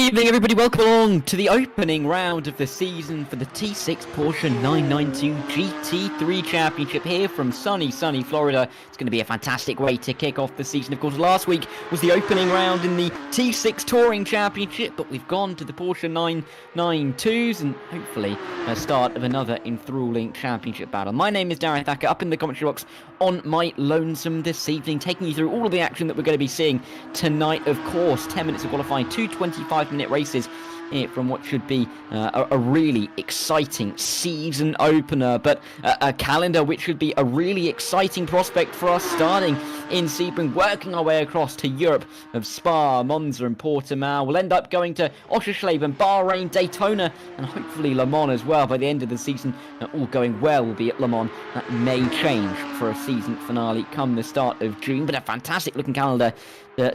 Evening everybody, welcome along to the opening round of the season for the T6 Porsche 992 GT3 Championship here from sunny Florida. It's going to be a fantastic way to kick off the season. Of course, last week was the opening round in the T6 Touring Championship, but we've gone to the Porsche 992s and hopefully a start of another enthralling championship battle. My name is Darragh Thacker, up in the commentary box on my lonesome this evening, taking you through all of the action that we're going to be seeing tonight. Of course, 10 minutes of qualifying, 2 25-minute races from what should be a really exciting season opener, but a calendar which should be a really exciting prospect for us, starting in Sebring, working our way across to Europe of Spa, Monza and Portimao. We'll end up going to Oschersleben, Bahrain, Daytona and hopefully Le Mans as well by the end of the season. All going well will be at Le Mans. That may change for a season finale come the start of June, but a fantastic looking calendar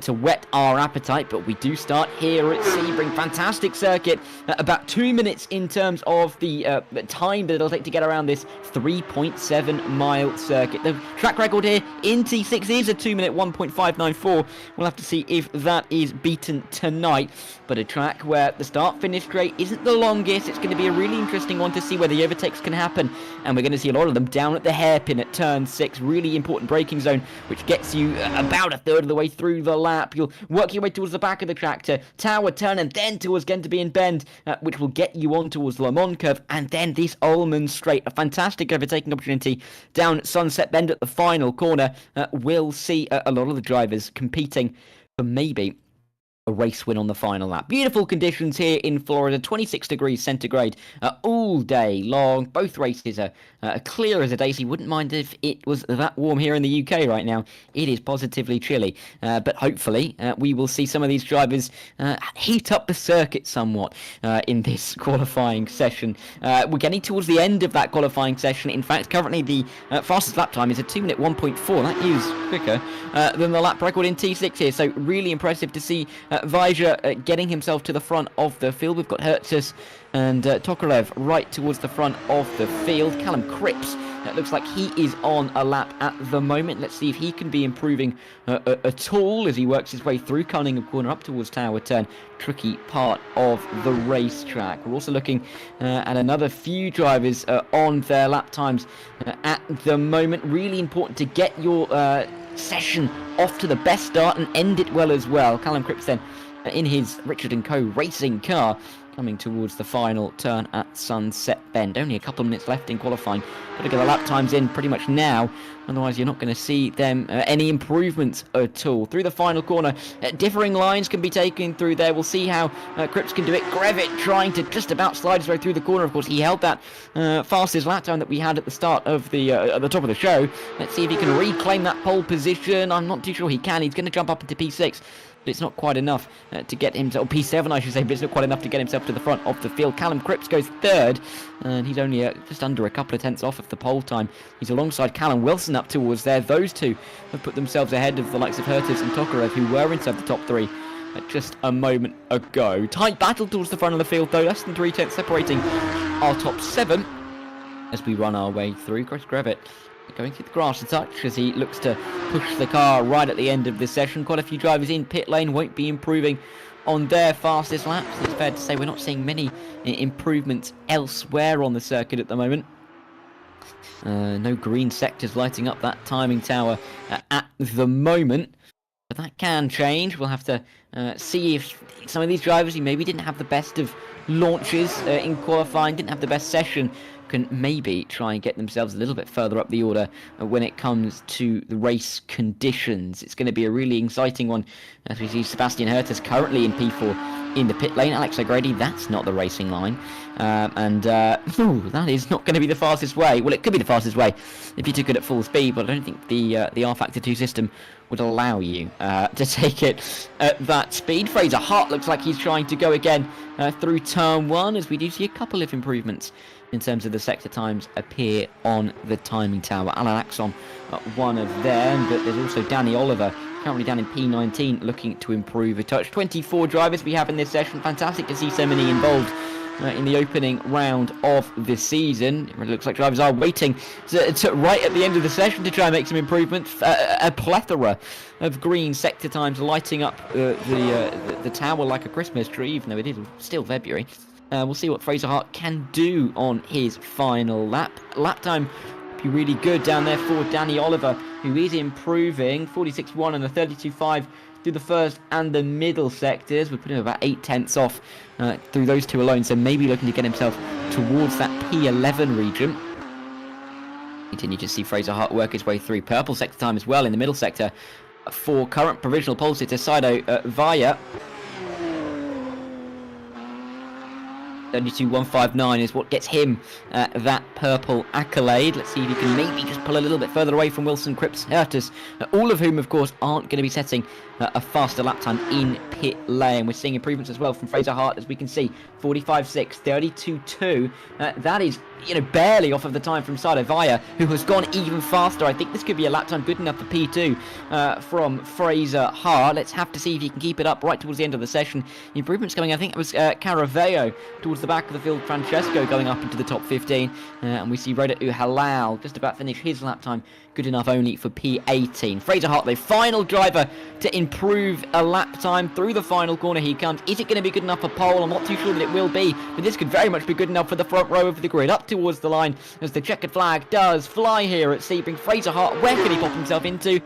to whet our appetite. But we do start here at Sebring. Fantastic circuit, about 2 minutes in terms of the time that it'll take to get around this 3.7 mile circuit. The track record here in T6 is a 2 minute 1.594. We'll have to see if that is beaten tonight, but a track where the start finish straight isn't the longest. It's going to be a really interesting one to see where the overtakes can happen, and we're going to see a lot of them down at the hairpin at turn 6. Really important braking zone which gets you about a third of the way through the lap. You'll work your way towards the back of the track to Tower Turn and then towards Genterby and Bend, which will get you on towards the Le Mans curve, and then this Ullman straight. A fantastic overtaking opportunity down Sunset Bend at the final corner. We'll see a lot of the drivers competing for maybe a race win on the final lap. Beautiful conditions here in Florida, 26 degrees centigrade all day long. Both races are clear as a daisy. Wouldn't mind if it was that warm here in the UK right now. It is positively chilly, but hopefully we will see some of these drivers heat up the circuit somewhat in this qualifying session. We're getting towards the end of that qualifying session. In fact, currently the fastest lap time is a 2 minute 1.4. That is quicker than the lap record in T6 here, so really impressive to see Vajra getting himself to the front of the field. We've got Hertzis and Tokarev right towards the front of the field. Callum Cripps, it looks like he is on a lap at the moment. Let's see if he can be improving at all as he works his way through Cunningham Corner up towards Tower Turn. Tricky part of the racetrack. We're also looking at another few drivers on their lap times at the moment. Really important to get your session off to the best start and end it well as well. Callum Cripps then in his Richard & Co racing car coming towards the final turn at Sunset Bend. Only a couple of minutes left in qualifying. Got to get the lap times in pretty much now, otherwise you're not going to see them any improvements at all. Through the final corner, differing lines can be taken through there. We'll see how Cripps can do it. Grevitt trying to just about slide his way through the corner. Of course, he held that fastest lap time that we had at the start of the at the top of the show. Let's see if he can reclaim that pole position. I'm not too sure he can. He's going to jump up into P6. But it's not quite enough to get him to, or P7 I should say, but it's not quite enough to get himself to the front of the field. Callum Cripps goes third, and he's only just under a couple of tenths off of the pole time. He's alongside Callum Wilson up towards there. Those two have put themselves ahead of the likes of Hertis and Tokarev, who were inside the top three just a moment ago. Tight battle towards the front of the field though, less than 3 tenths separating our top 7 as we run our way through. Chris Grevitt going through the grass a touch as he looks to push the car right at the end of this session. Quite a few drivers in pit lane won't be improving on their fastest laps. It's fair to say we're not seeing many improvements elsewhere on the circuit at the moment. No green sectors lighting up that timing tower at the moment, but that can change. We'll have to see if some of these drivers who maybe didn't have the best of launches in qualifying, didn't have the best session, can maybe try and get themselves a little bit further up the order when it comes to the race conditions. It's going to be a really exciting one as we see Sebastian Hertis currently in P4 in the pit lane. Alex O'Grady, that's not the racing line. That is not going to be the fastest way. Well, it could be the fastest way if you took it at full speed, but I don't think the rFactor 2 system would allow you to take it at that speed. Fraser Hart looks like he's trying to go again through turn 1, as we do see a couple of improvements in terms of the sector times appear on the timing tower. Alan Axon, one of them, but there's also Danny Oliver, currently down in P19, looking to improve a touch. 24 drivers we have in this session. Fantastic to see so many involved in the opening round of the season. It looks like drivers are waiting to right at the end of the session to try and make some improvements. A plethora of green sector times lighting up the tower like a Christmas tree, even though it is still February. We'll see what Fraser Hart can do on his final lap. Lap time be really good down there for Danny Oliver, who is improving 46.1 and a 32.5 through the first and the middle sectors. We're putting him about 8 tenths off through those two alone, so maybe looking to get himself towards that P11 region. Continue to see Fraser Hart work his way through purple sector time as well in the middle sector for current provisional pole sitter Sido Vaya. 32.159 is what gets him that purple accolade. Let's see if he can maybe just pull a little bit further away from Wilson, Cripps, Hurtis, all of whom, of course, aren't going to be setting a faster lap time in pit lane. We're seeing improvements as well from Fraser Hart, as we can see, 45.6, 32.2. That is, barely off of the time from Sido Vaya, who has gone even faster. I think this could be a lap time good enough for P2 from Fraser Hart. Let's have to see if he can keep it up right towards the end of the session. The improvements coming, I think it was Caraveo towards the back of the field, Francesco going up into the top 15, and we see Roda Uhalal just about finish his lap time, good enough only for P18. Fraser Hart, the final driver to improve a lap time through the final corner. He comes. Is it going to be good enough for pole? I'm not too sure that it will be, but this could very much be good enough for the front row of the grid, up towards the line as the checkered flag does fly here at Sebring. Fraser Hart, where can he pop himself into?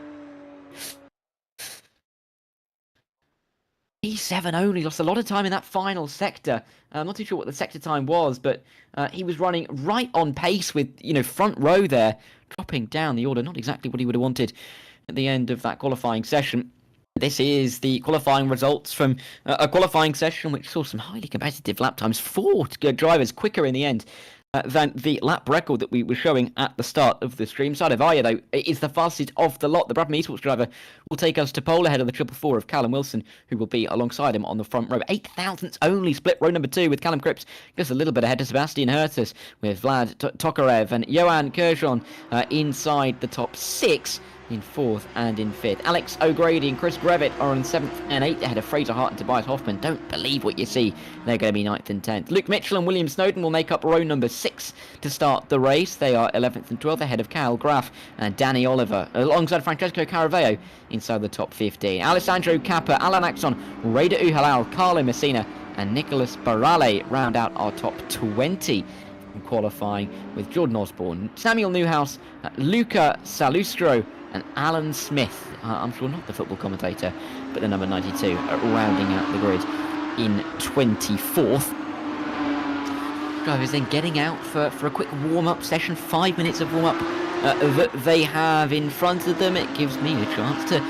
P7 only, lost a lot of time in that final sector. I'm not too sure what the sector time was, but he was running right on pace with, front row there, dropping down the order. Not exactly what he would have wanted at the end of that qualifying session. This is the qualifying results from a qualifying session which saw some highly competitive lap times. 4 drivers quicker in the end than the lap record that we were showing at the start of the stream. Sido Vaya, though, is the fastest of the lot. The Bradman Esports driver will take us to pole ahead of the 444 of Callum Wilson, who will be alongside him on the front row. 8 thousandths only split row number 2 with Callum Cripps just a little bit ahead of Sebastian Hurtis, with Vlad Tokarev and Johan Kershon inside the top 6. In 4th and in 5th. Alex O'Grady and Chris Grevitt are on 7th and 8th ahead of Fraser Hart and Tobias Hoffman. Don't believe what you see. They're going to be 9th and 10th. Luke Mitchell and William Snowden will make up row number 6 to start the race. They are 11th and 12th ahead of Kyle Graff and Danny Oliver, alongside Francesco Caraveo inside the top 15. Alessandro Cappa, Alan Axon, Rada Uhalal, Carlo Messina and Nicholas Barale round out our top 20. Qualifying with Jordan Osborne, Samuel Newhouse, Luca Salustro and Alan Smith, I'm sure not the football commentator, but the number 92, rounding out the grid in 24th. Drivers then getting out for a quick warm-up session, 5 minutes of warm-up that they have in front of them. It gives me a chance to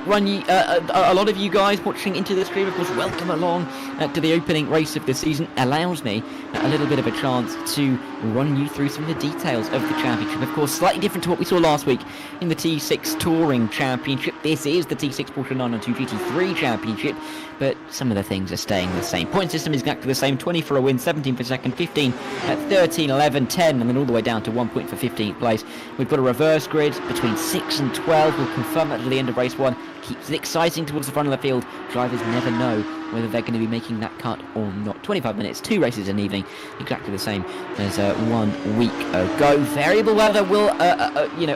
run you, a lot of you guys watching into the stream, of course, welcome along to the opening race of the season. Allows me a little bit of a chance to run you through some of the details of the championship. Of course, slightly different to what we saw last week in the T6 Touring Championship. This is the T6 Porsche 992 GT3 Championship, but some of the things are staying the same. Point system is exactly the same: 20 for a win, 17 for second, 15 at 13, 11, 10, and then all the way down to 1 point for 15th place. We've got a reverse grid between 6 and 12. We'll confirm that at the end of race 1. Keeps it exciting towards the front of the field. Drivers never know whether they're going to be making that cut or not. 25 minutes, 2 races in the evening, exactly the same as 1 week ago. Variable weather will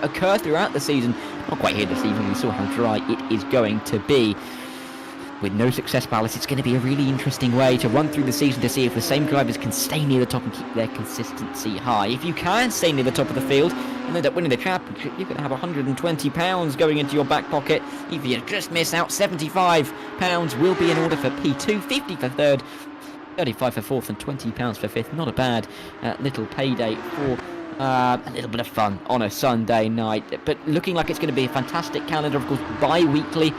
occur throughout the season. Not quite here this evening. We saw how dry it is going to be. With no success ballast, it's going to be a really interesting way to run through the season to see if the same drivers can stay near the top and keep their consistency high. If you can stay near the top of the field and end up winning the championship, you're going to have £120 going into your back pocket. If you just miss out, £75 will be in order for P2, 50 for 3rd, 35 for 4th and £20 for 5th. Not a bad little payday for a little bit of fun on a Sunday night. But looking like it's going to be a fantastic calendar. Of course, bi-weekly.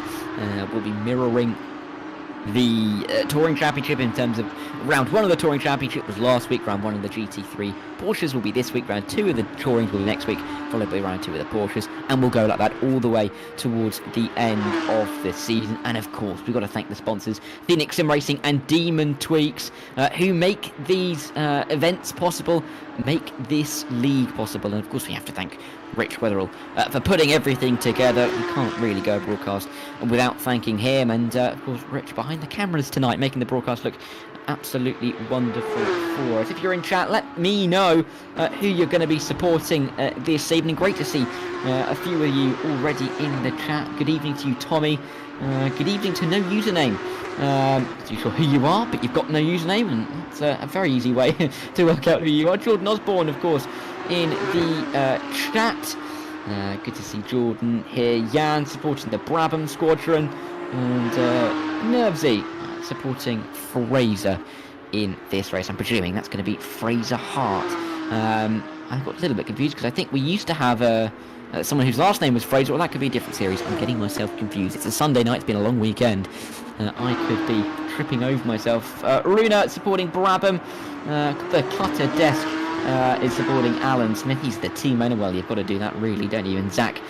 We'll be mirroring the Touring Championship in terms of round 1 of the Touring Championship was last week. Round 1 of the GT3 Porsches will be this week. Round 2 of the Tourings will be next week. followed by round 2 with the Porsches, and we'll go like that all the way towards the end of the season. And of course, we've got to thank the sponsors, Phoenix Sim Racing and Demon Tweaks, who make these events possible, make this league possible. And of course, we have to thank Rich Weatherall for putting everything together. We can't really go broadcast without thanking him, and of course Rich behind the cameras tonight, making the broadcast look absolutely wonderful for us. If you're in chat, let me know who you're going to be supporting this evening. Great to see a few of you already in the chat. Good evening to you, Tommy. Good evening to no username. Not too sure who you are, but you've got no username, and it's a very easy way to work out who you are. Jordan Osborne, of course, in the chat. Good to see Jordan here. Jan supporting the Brabham Squadron, and Nervesy supporting Fraser in this race. I'm presuming that's going to be Fraser Hart. I got a little bit confused because I think we used to have someone whose last name was Fraser, or that could be a different series. I'm getting myself confused. It's a Sunday night, it's been a long weekend. I could be tripping over myself. Runa supporting Brabham. The Clutter Desk is supporting Alan Smith. He's the team owner. Well, you've got to do that really, don't you? And Zach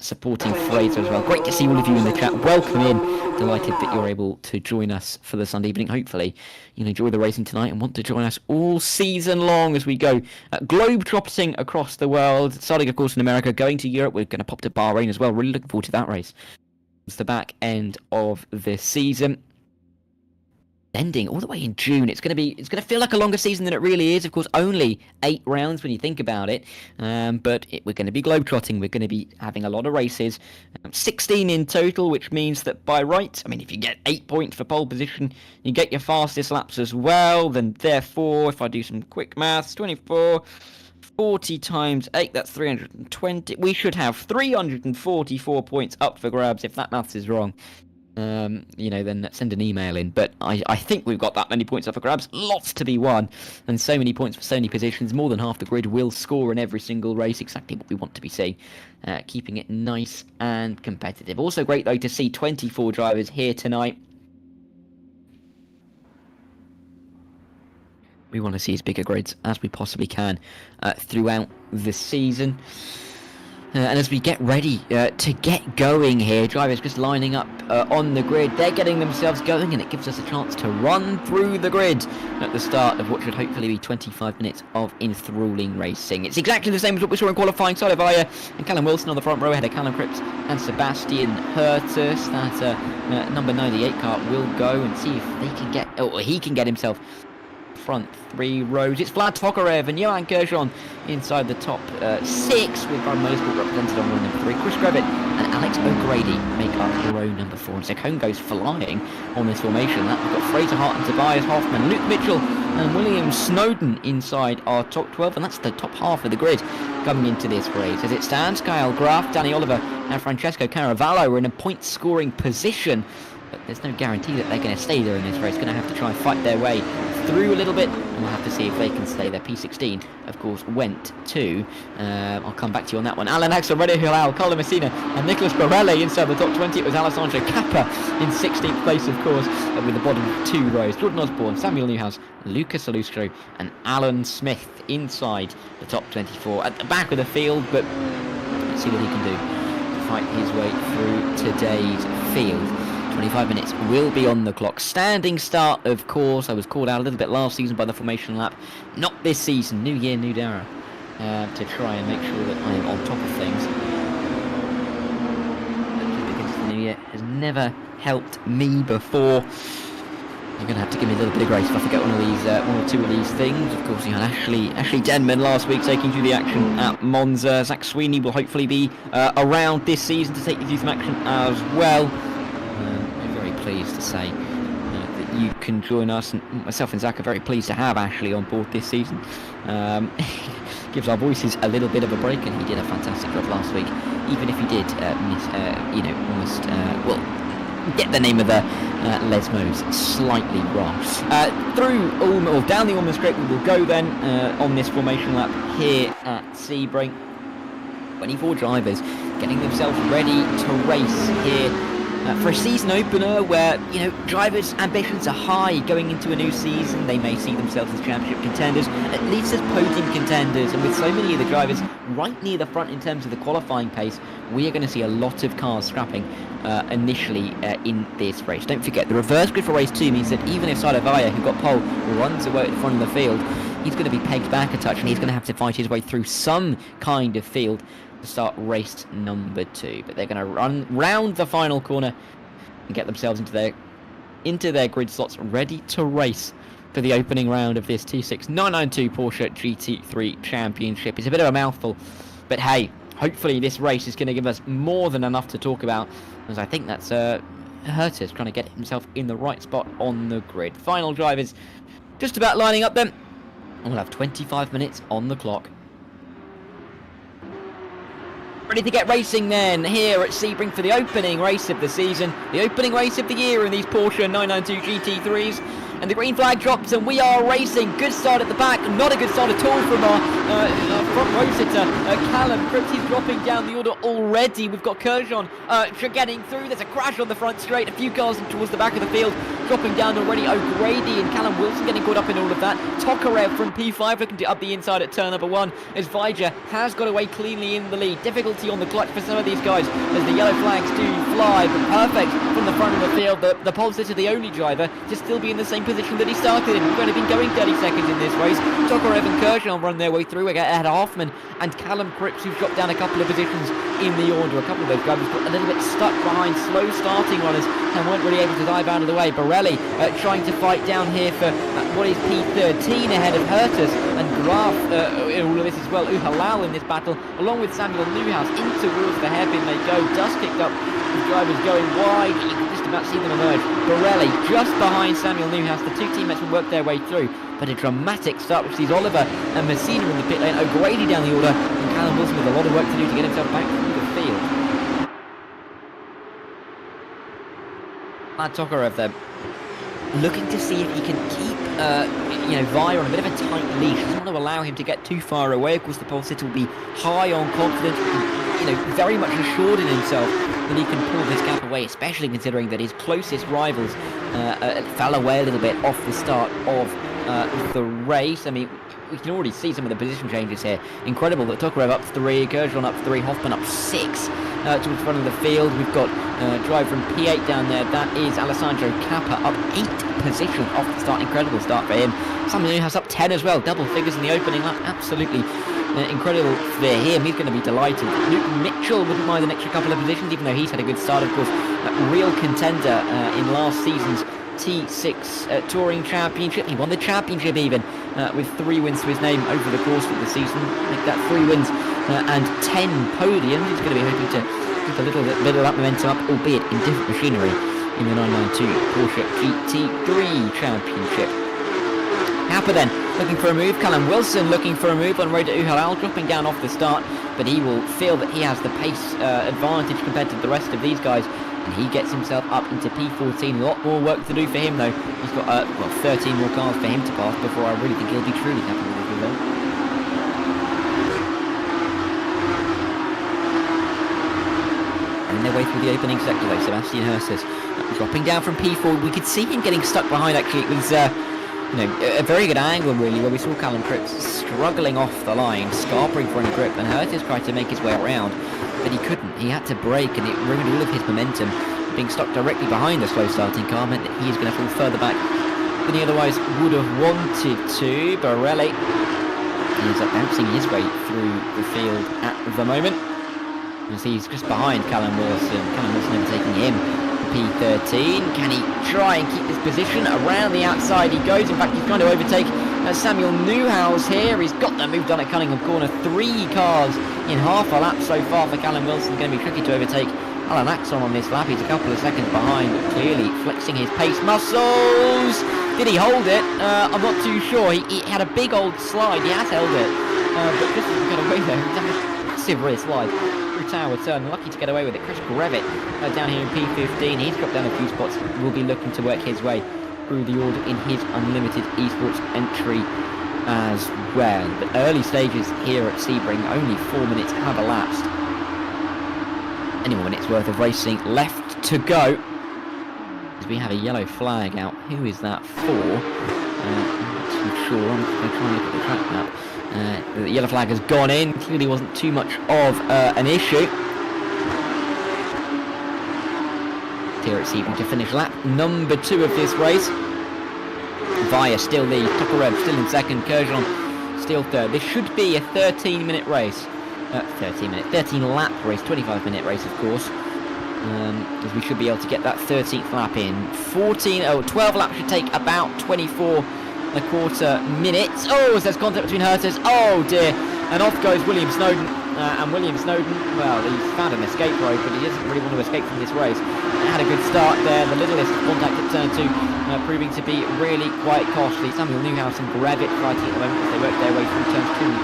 supporting Fraser as well. Great to see all of you in the chat. Welcome in. Delighted that you're able to join us for the Sunday evening. Hopefully you'll enjoy the racing tonight and want to join us all season long as we go globe-trotting across the world. Starting, of course, in America, going to Europe. We're going to pop to Bahrain as well. Really looking forward to that race. It's the back end of the season. Ending all the way in June. It's going to feel like a longer season than it really is. Of course, only 8 rounds when you think about it. But we're going to be globetrotting. We're going to be having a lot of races. 16 in total, which means that by right, I mean, if you get 8 points for pole position, you get your fastest laps as well. Then therefore, if I do some quick maths, 24, 40 times 8, that's 320. We should have 344 points up for grabs. If that maths is wrong, then send an email in. But I think we've got that many points up for grabs. Lots to be won, and so many points for so many positions. More than half the grid will score in every single race. Exactly what we want to be seeing. Keeping it nice and competitive. Also great though to see 24 drivers here tonight. We want to see as big a grids as we possibly can throughout the season. And as we get ready to get going here, drivers just lining up on the grid. They're getting themselves going, and it gives us a chance to run through the grid at the start of what should hopefully be 25 minutes of enthralling racing. It's exactly the same as what we saw in qualifying. Solivaya and Callum Wilson on the front row ahead of Callum Cripps and Sebastian Hertus. That number 98 car will go and see if they can get, or he can get himself front 3 rows. It's Vlad Tokarev and Johan Gershon inside the top 6, with Van Motorsport represented on row number 3. Chris Grevitt and Alex O'Grady make up row number 4. And so Cone goes flying on this formation. We've got Fraser Hart and Tobias Hoffman, Luke Mitchell and William Snowden inside our top 12, and that's the top half of the grid coming into this race. As it stands, Kyle Graf, Danny Oliver and Francesco Caravallo are in a point scoring position, but there's no guarantee that they're going to stay there in this race. Going to have to try and fight their way through a little bit, and we'll have to see if they can stay there. P16, of course, went to, I'll come back to you on that one, Alan Axel, René Hilal, Carlo Messina and Nicholas Borelli inside the top 20. It was Alessandro Cappa in 16th place, of course, with the bottom 2 rows. Jordan Osborne, Samuel Newhouse, Lucas Alustro and Alan Smith inside the top 24 at the back of the field, but let's see what he can do to fight his way through today's field. 25 minutes will be on the clock. Standing start, of course. I was called out a little bit last season by the formation lap. Not this season. New year, new Darragh. To try and make sure that I am on top of things. Because the new year has never helped me before. You're going to have to give me a little bit of grace if I forget one or two of these things. Of course, you had Ashley Denman last week taking through the action at Monza. Zach Sweeney will hopefully be around this season to take you through some action as well. Pleased to say that you can join us, and myself and Zach are very pleased to have Ashley on board this season. Gives our voices a little bit of a break, and he did a fantastic job last week, even if he did get the name of the Lesmos slightly wrong. Down the Ulmer straight we will go then on this formation lap here at Sebring. 24 drivers getting themselves ready to race here For a season opener where, you know, drivers' ambitions are high going into a new season, they may see themselves as championship contenders, at least as podium contenders, and with so many of the drivers right near the front in terms of the qualifying pace, we are going to see a lot of cars scrapping initially in this race. Don't forget, the reverse grid for race 2 means that even if Vaya, who got pole, runs away at the front of the field, he's going to be pegged back a touch, and he's going to have to fight his way through some kind of field to start race number 2. But they're going to run round the final corner and get themselves into their grid slots, ready to race for the opening round of this T6 992 Porsche GT3 Championship. It's a bit of a mouthful, but hey, hopefully this race is going to give us more than enough to talk about, as I think that's Hertis trying to get himself in the right spot on the grid. Final drivers just about lining up then, and we'll have 25 minutes on the clock. Ready to get racing then, here at Sebring for the opening race of the season, the opening race of the year in these Porsche 992 GT3s. And the green flag drops and we are racing. Good start at the back, not a good start at all from our front row sitter, Callum Cripps. He's dropping down the order already. We've got Kurjan getting through. There's a crash on the front straight, a few cars towards the back of the field, dropping down already. O'Grady and Callum Wilson getting caught up in all of that. Tokarev from P5 looking to up the inside at turn number 1, as Vajra has got away cleanly in the lead. Difficulty on the clutch for some of these guys as the yellow flags do fly, but perfect from the front of the field. The pole sitter, the only driver to still be in the same position that he started in. We've only been going 30 seconds in this race. Tokarev and Kurjan run their way through. We get ahead of Hoffman and Callum Cripps, who've dropped down a couple of positions in the order. A couple of those drivers got a little bit stuck behind slow starting runners and weren't really able to dive out of the way. Borelli trying to fight down here for what is P13 ahead of Hertis, and Graf in all of this as well. Uhalal in this battle, along with Samuel Newhouse, in towards the hairpin they go. Dust kicked up, the drivers going wide. You can just about see them emerge. Borelli just behind Samuel Newhouse. The two teammates will work their way through, but a dramatic start which sees Oliver and Messina in the pit lane. O'Grady down the order, and Callum Wilson with a lot of work to do to get himself back through the field. Tokarev there, looking to see if he can keep Vajra on a bit of a tight leash. Doesn't want to allow him to get too far away. Of course, the pole sitter will be high on confidence, very much assured in himself that he can pull this gap away, especially considering that his closest rivals fell away a little bit off the start of the race. I mean, we can already see some of the position changes here. Incredible that Tokarev up 3, Kurjan up 3, Hoffman up 6 towards the front of the field. We've got drive from P8 down there. That is Alessandro Cappa up 8 positions off the start. Incredible start for him. Samuel Newhouse up 10 as well. Double figures in the opening lap. Absolutely incredible for him. He's going to be delighted. Newton Mitchell wouldn't mind an extra couple of positions, even though he's had a good start, of course. Real contender in last season's T6 Touring Championship. He won the championship even with 3 wins to his name over the course of the season. Make that 3 wins and 10 podiums. He's going to be hoping to keep a little bit of that momentum up, albeit in different machinery, in the 992 Porsche GT3 Championship. Cappa then looking for a move. Callum Wilson looking for a move on road to Uhalal, dropping down off the start, but he will feel that he has the pace advantage compared to the rest of these guys, and he gets himself up into P14. A lot more work to do for him though. He's got 13 more cars for him to pass before I really think he'll be truly happy with his result. Their way through the opening sector though, Sebastian Hersis dropping down from P4. We could see him getting stuck behind actually. It was a very good angle really, where we saw Callum Cripps struggling off the line, scarpering for any grip, and Hertis tried to make his way around, but he couldn't. He had to brake, and it ruined all of his momentum. Being stuck directly behind the slow starting car meant that he is going to fall further back than he otherwise would have wanted to. Borelli ends up bouncing his way through the field at the moment. You see he's just behind Callum Wilson. Callum Wilson overtaking him. P13. Can he try and keep this position? Around the outside he goes. In fact, he's trying to overtake Samuel Newhouse here. He's got the move done at Cunningham Corner. 3 cars in half a lap so far for Callum Wilson. Going to be tricky to overtake Alan Axon on this lap. He's a couple of seconds behind, but clearly flexing his pace muscles. Did he hold it? I'm not too sure. He had a big old slide. He has held it. But just as he got away there, he's had a massive rear slide through Tower Turn. Lucky to get away with it. Chris Grevitt down here in P15. He's dropped down a few spots. Will be looking to work his way through the order in his unlimited esports entry as well. The early stages here at Sebring, only 4 minutes have elapsed. Any more minutes worth of racing left to go. As we have a yellow flag out. Who is that for? I'm not too sure. I'm going to try and look at the track map. The yellow flag has gone in. Clearly wasn't too much of an issue. Here it's Sebring to finish lap number 2 of this race. Via still lead, Tucker still in second, Kurjan still third. This should be a 13-minute race. 13 lap race, 25-minute race of course. Because we should be able to get that 13th lap in. 12 laps should take about 24 and a quarter minutes. Oh, there's contact between Hurters. Oh dear. And off goes William Snowden. And William Snowden, well, he's found an escape road, but he doesn't really want to escape from this race. Had a good start there. The littlest contact at turn 2, proving to be really quite costly. Samuel Newhouse and Grevitt fighting at the moment as they work their way through turns 2 and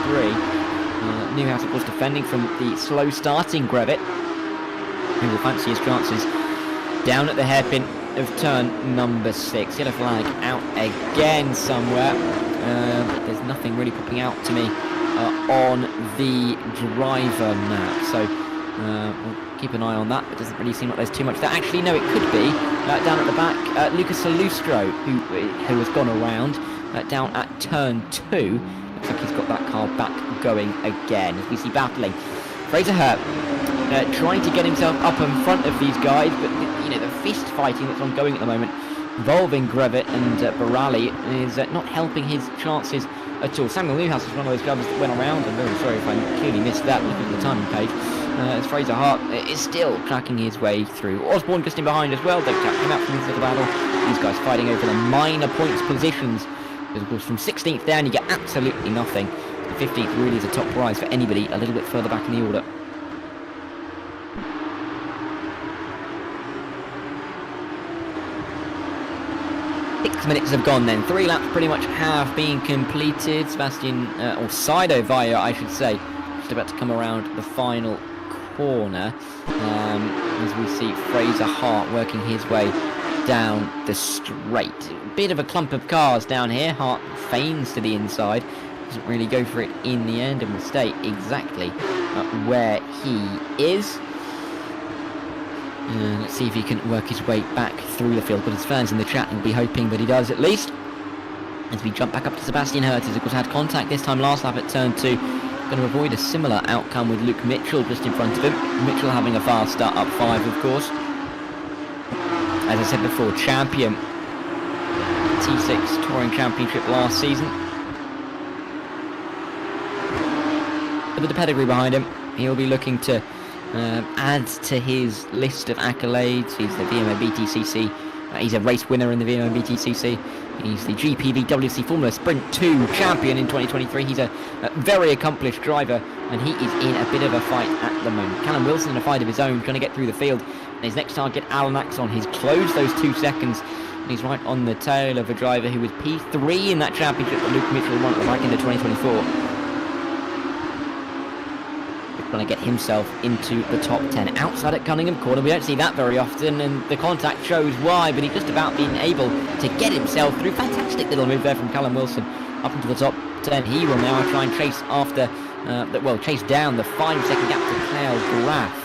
3. Newhouse, of course, defending from the slow starting Grevitt, who will fancy his chances down at the hairpin of turn number 6. Yellow flag out again somewhere. There's nothing really popping out to me on the driver map, so we'll keep an eye on that. It doesn't really seem like there's too much there. Actually, no, it could be down at the back. Lucas Salustro, who has gone around down at turn 2. Looks like he's got that car back going again, as we see battling. Fraser Hurt trying to get himself up in front of these guys, but the fist fighting that's ongoing at the moment involving Grevitt and Barali is not helping his chances at all. Samuel Newhouse is one of those drivers that went around. I'm very sorry if I clearly missed that looking at the timing page. As Fraser Hart is still tracking his way through. Osborne just in behind as well. Don't catch him out from this little battle. These guys fighting over the minor points positions. Because of course from 16th down you get absolutely nothing. The 15th really is a top prize for anybody a little bit further back in the order. Minutes have gone then. 3 laps pretty much have been completed. Sebastian, or Sido Vaya, I should say, just about to come around the final corner. As we see Fraser Hart working his way down the straight. Bit of a clump of cars down here. Hart feigns to the inside. Doesn't really go for it in the end and will stay exactly where he is. Let's see if he can work his way back through the field. But his fans in the chat will be hoping that he does at least. As we jump back up to Sebastian Hurts, who of course had contact this time last lap at turn 2. Going to avoid a similar outcome with Luke Mitchell just in front of him. Mitchell having a fast start up 5, of course. As I said before, champion. T6 Touring Championship last season. But with the pedigree behind him, he'll be looking to add to his list of accolades. He's the VMO BTCC. He's a race winner in the VMO BTCC. He's the GPV WC Formula Sprint 2 champion in 2023. He's a very accomplished driver, and he is in a bit of a fight at the moment. Callum Wilson in a fight of his own, trying to get through the field. And his next target, Alan Axon. He's closed those 2 seconds. And he's right on the tail of a driver who was P3 in that championship that Luke Mitchell won at the back end of 2024. Trying to get himself into the top 10. Outside at Cunningham Corner, we don't see that very often, and the contact shows why, but he's just about been able to get himself through. Fantastic little move there from Callum Wilson up into the top 10. He will now try and chase after, chase down the 5-second gap to Clell Graff,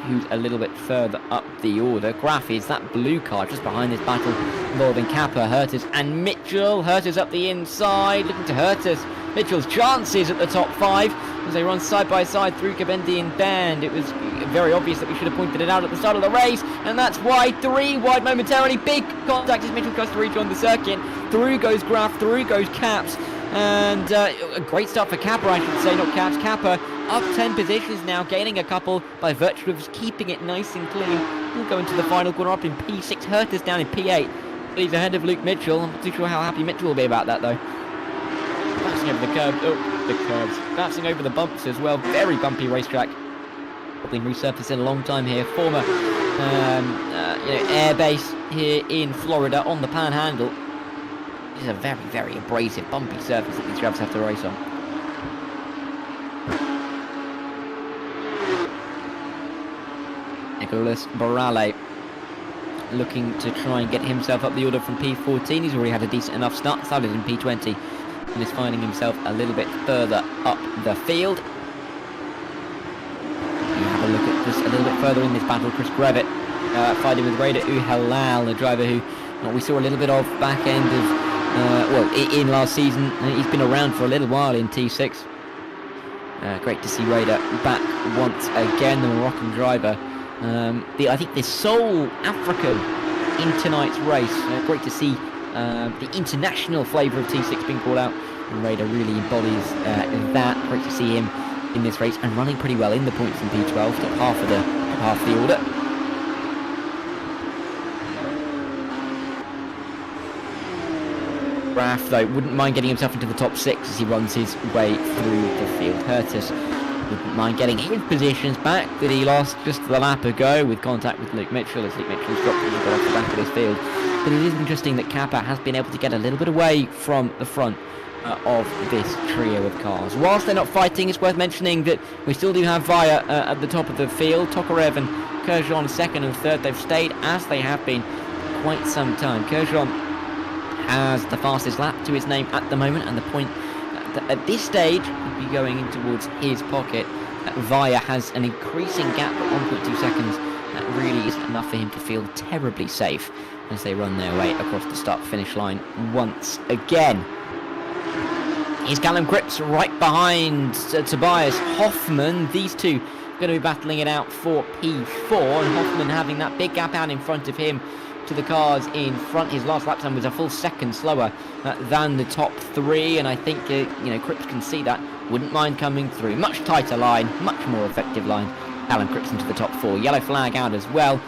who's a little bit further up the order. Graff is that blue car just behind this battle involving Kappa, Hurtis and Mitchell. Hurtis up the inside, looking to Hurtis. Mitchell's chances at the top 5 as they run side by side through Cavendian Bend. It was very obvious that we should have pointed it out at the start of the race, and that's wide. 3 wide momentarily. Big contact as Mitchell tries to rejoin the circuit. Through goes Graff, through goes Caps, and a great start for Kappa, I should say, not Caps. Kappa up 10 positions now, gaining a couple by virtue of keeping it nice and clean. We'll go into the final corner up in P6. Hurtis down in P8. He's ahead of Luke Mitchell. I'm not too sure how happy Mitchell will be about that though. Bouncing over the curves, bouncing over the bumps as well. Very bumpy racetrack. Probably resurfaced in a long time here. Former air base here in Florida on the Panhandle. This is a very, very abrasive, bumpy surface that these drivers have to race on. Nicholas Borale looking to try and get himself up the order from P14. He's already had a decent enough start, started in P20. And is finding himself a little bit further up the field. You have a look at just a little bit further in this battle. Chris Grevitt fighting with Raider Uhalal, the driver who we saw a little bit of back end of, in last season. He's been around for a little while in T6. Great to see Raider back once again, the Moroccan driver. I think the sole African in tonight's race. Great to see the international flavour of T6 being called out, and Raider really embodies that. Great to see him in this race and running pretty well in the points in P12, top half of the order. Graf, though, wouldn't mind getting himself into the top 6 as he runs his way through the field. Curtis wouldn't mind getting his positions back that he lost just the lap ago with contact with Luke Mitchell, as Luke Mitchell's dropped as he got off the back of this field. But it is interesting that Kappa has been able to get a little bit away from the front of this trio of cars. Whilst they're not fighting, it's worth mentioning that we still do have Via at the top of the field. Tokarev and Kurjan second and third. They've stayed as they have been quite some time. Kurjan has the fastest lap to his name at the moment, and the point at this stage would be going in towards his pocket. Via has an increasing gap at 1.2 seconds. That really isn't enough for him to feel terribly safe as they run their way across the start-finish line once again. Here's Callum Cripps right behind Tobias Hoffman. These two are going to be battling it out for P4, and Hoffman having that big gap out in front of him to the cars in front. His last lap time was a full second slower than the top 3, and I think Cripps can see that. Wouldn't mind coming through. Much tighter line, much more effective line. Callum Cripps into the top 4. Yellow flag out as well.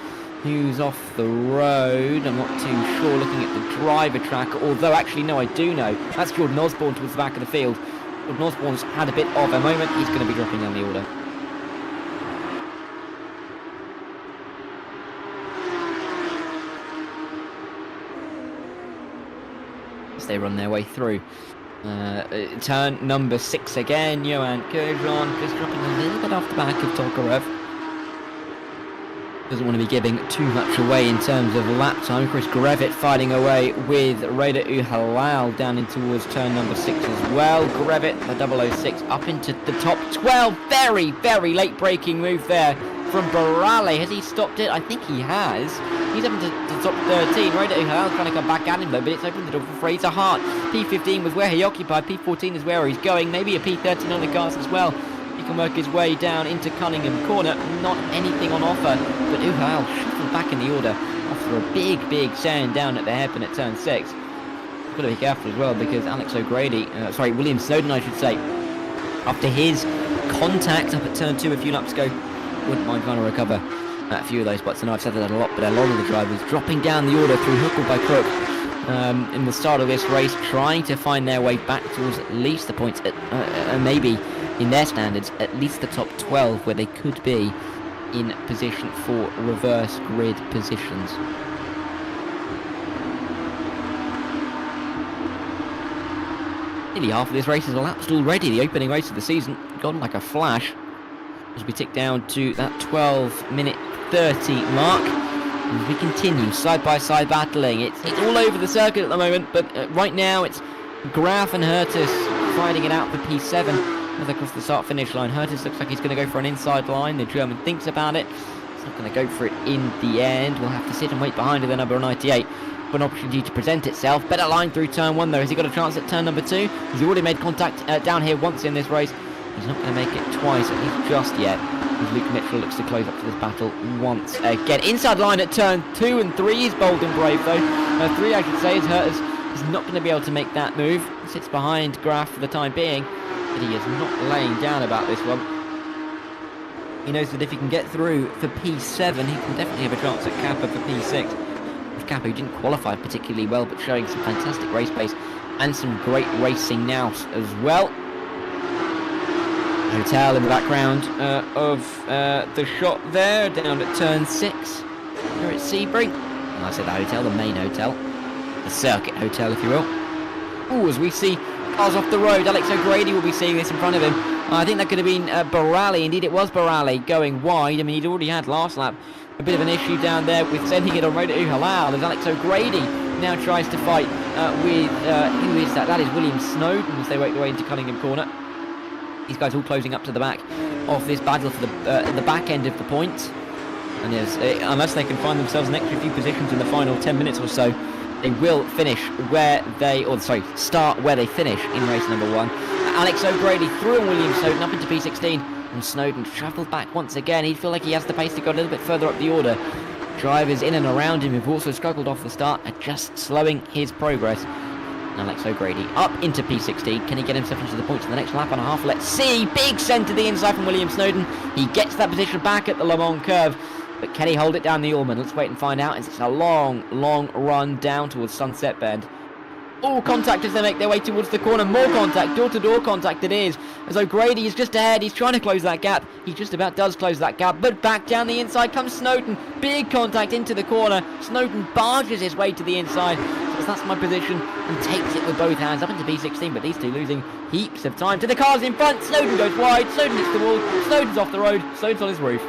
Who's off the road? I'm not too sure looking at the driver track, although actually no, I do know. That's Jordan Osborne towards the back of the field. Jordan Osborne's had a bit of a moment. He's going to be dropping down the order. As they run their way through. Turn number 6 again. Johan Kurjan just dropping a little bit off the back of Tokarev. Doesn't want to be giving too much away in terms of lap time. Chris Grevett fighting away with Raider Uhalal down in towards turn number 6 as well. Grevett, the 006, up into the top 12. Very, very late braking move there from Barale. Has he stopped it? I think he has. He's up into the top 13. Raider Uhalal's trying to come back at him though, but it's opened the door for Fraser Hart. P15 was where he occupied. P14 is where he's going. Maybe a P13 on the cars as well. He can work his way down into Cunningham Corner. Not anything on offer, but Uhalal shuffled back in the order after a big sand down at the hairpin at turn 6. Got to be careful as well because Alex O'Grady, William Snowden I should say, after his contact up at turn 2 a few laps ago, wouldn't mind trying to recover a few of those spots. And I've said that a lot, but a lot of the drivers dropping down the order through hook or by crook in the start of this race, trying to find their way back towards at least the points, maybe in their standards, at least the top 12, where they could be in position for reverse grid positions. Nearly half of this race is elapsed already. The opening race of the season gone like a flash as we tick down to that 12-minute 30 mark. As we continue side-by-side battling. It's all over the circuit at the moment, but right now it's Graf and Hertus fighting it out for P7. Across the start-finish line. Hertus looks like he's going to go for an inside line. The German thinks about it. He's not going to go for it in the end. We'll have to sit and wait behind the number 98 for an opportunity to present itself. Better line through turn 1 though. Has he got a chance at turn number 2? He's already made contact down here once in this race. He's not going to make it twice, at least just yet. As Luke Mitchell looks to close up to this battle once again. Inside line at turn 2 and 3 is bold and brave though. 3 I should say is Hertus. He's not going to be able to make that move. He sits behind Graf for the time being. But he is not laying down about this one. He knows that if he can get through for P7, he can definitely have a chance at Kappa for P6. With Kappa, who didn't qualify particularly well, but showing some fantastic race pace and some great racing now as well. Hotel in the background of the shot there, down at turn 6. Here at Sebring. And I said the hotel, the main hotel. The circuit hotel, if you will. Oh, as we see cars off the road. Alex O'Grady will be seeing this in front of him. I think that could have been Barale. Indeed, it was Barale going wide. I mean, he'd already had last lap a bit of an issue down there with sending it on road to Uhalal as Alex O'Grady now tries to fight with, who is that? That is William Snowden as they work their way into Cunningham Corner. These guys all closing up to the back of this battle for the back end of the points. And unless they can find themselves an extra few positions in the final 10 minutes or so, they will finish where they, start where they finish in race number 1. Alex O'Grady through on William Snowden up into P16, and Snowden travelled back once again. He'd feel like he has the pace to go a little bit further up the order. Drivers in and around him have also struggled off the start, are just slowing his progress. Alex O'Grady up into P16. Can he get himself into the points in the next lap and a half? Let's see. Big send to the inside from William Snowden. He gets that position back at the Le Mans curve. But can he hold it down the Allman? Let's wait and find out. It's a long, long run down towards Sunset Bend. All contact as they make their way towards the corner. More contact, door-to-door contact it is. As O'Grady is just ahead, he's trying to close that gap. He just about does close that gap, but back down the inside comes Snowden. Big contact into the corner. Snowden barges his way to the inside. So that's my position, and takes it with both hands up into P16, but these two losing heaps of time to the cars in front. Snowden goes wide, Snowden hits the wall, Snowden's off the road, Snowden's on his roof.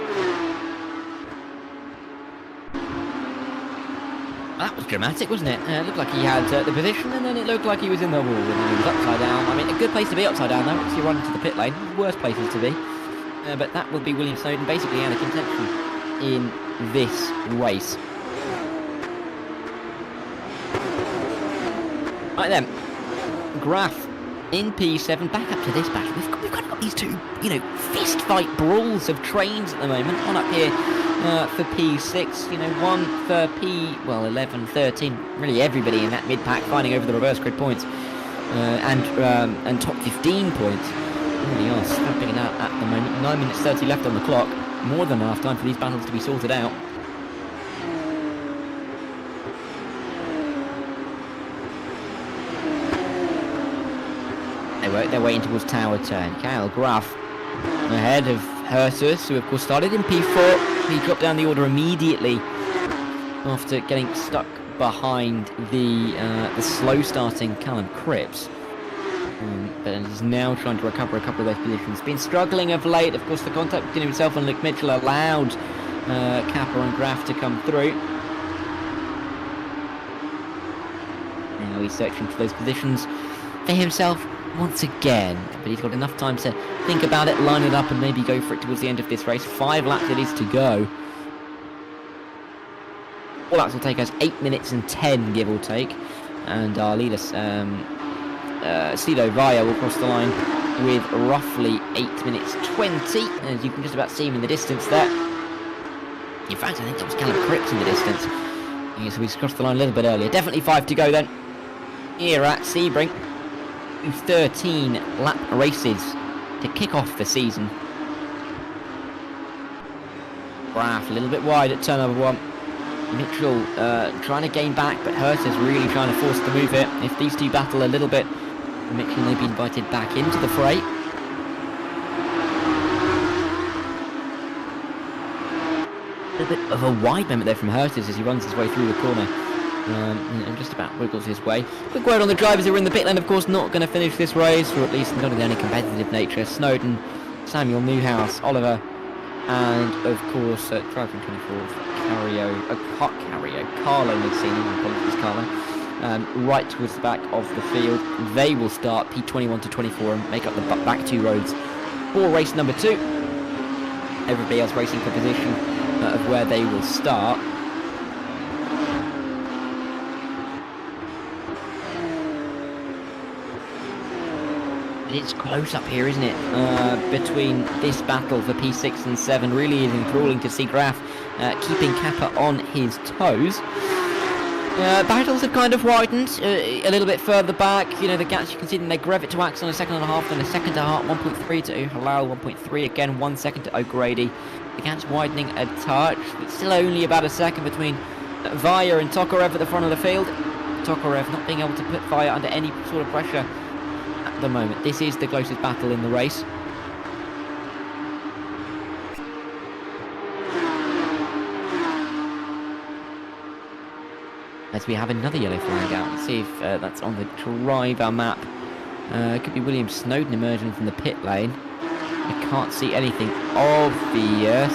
That was dramatic, wasn't it? It looked like he had the position, and then it looked like he was in the wall, and then he was upside down. I mean, a good place to be upside down, though, because you run into the pit lane. Worst places to be. But that will be William Snowden basically out of contention in this race. Right then, Graf in P7, back up to this battle. We've kind of got these two, fist fight brawls of trains at the moment. One up here for P6, one for P11, 13. Really everybody in that mid-pack fighting over the reverse grid points and top 15 points. Really are snapping it out at the moment. 9 minutes 30 left on the clock. More than enough time for these battles to be sorted out. They work their way in towards Tower Turn. Kyle Graf ahead of Hertus, who of course started in P4. He dropped down the order immediately after getting stuck behind the slow starting Callum Cripps. But he's now trying to recover a couple of those positions. Been struggling of late. Of course, the contact between himself and Luke Mitchell allowed Kappa and Graf to come through. Now he's searching for those positions for himself once again, but he's got enough time to think about it, line it up, and maybe go for it towards the end of this race. 5 laps it is to go. All laps will take us 8 minutes and 10, give or take, and our leader Cedo Vaya will cross the line with roughly 8 minutes 20, as you can just about see him in the distance there. In fact, I think that was Callum Cripps in the distance. Yeah, so he's crossed the line a little bit earlier. Definitely 5 to go then. Here at Sebring. 13 lap races to kick off the season. Graf a little bit wide at turn number 1. Mitchell trying to gain back, but Hurst is really trying to force the move it. If these two battle a little bit, Mitchell may be invited back into the fray. A little bit of a wide moment there from Hurst as he runs his way through the corner. And just about wiggles his way. Quick word on the drivers who are in the pit lane, of course, not going to finish this race, or at least not of any competitive nature. Snowden, Samuel Newhouse, Oliver, and of course, driver from 24th, Carlo Mazzini, apologies Carlo, right towards the back of the field. They will start P21 to 24 and make up the back 2 roads for race number 2. Everybody else racing for position of where they will start. It's close up here, isn't it? Between this battle for P6 and 7. Really is enthralling to see Graf keeping Kappa on his toes. Battles have kind of widened a little bit further back. The gaps you can see them. They Grevitt to Axel in a second and a half, then a second to Hart, 1.3 to Halal, 1.3 again, 1 second to O'Grady. The gap's widening a touch, but still only about a second between Vaya and Tokarev at the front of the field. Tokarev not being able to put Vaya under any sort of pressure at the moment. This is the closest battle in the race. As we have another yellow flag out. Let's see if that's on the driver map. It could be William Snowden emerging from the pit lane. I can't see anything obvious.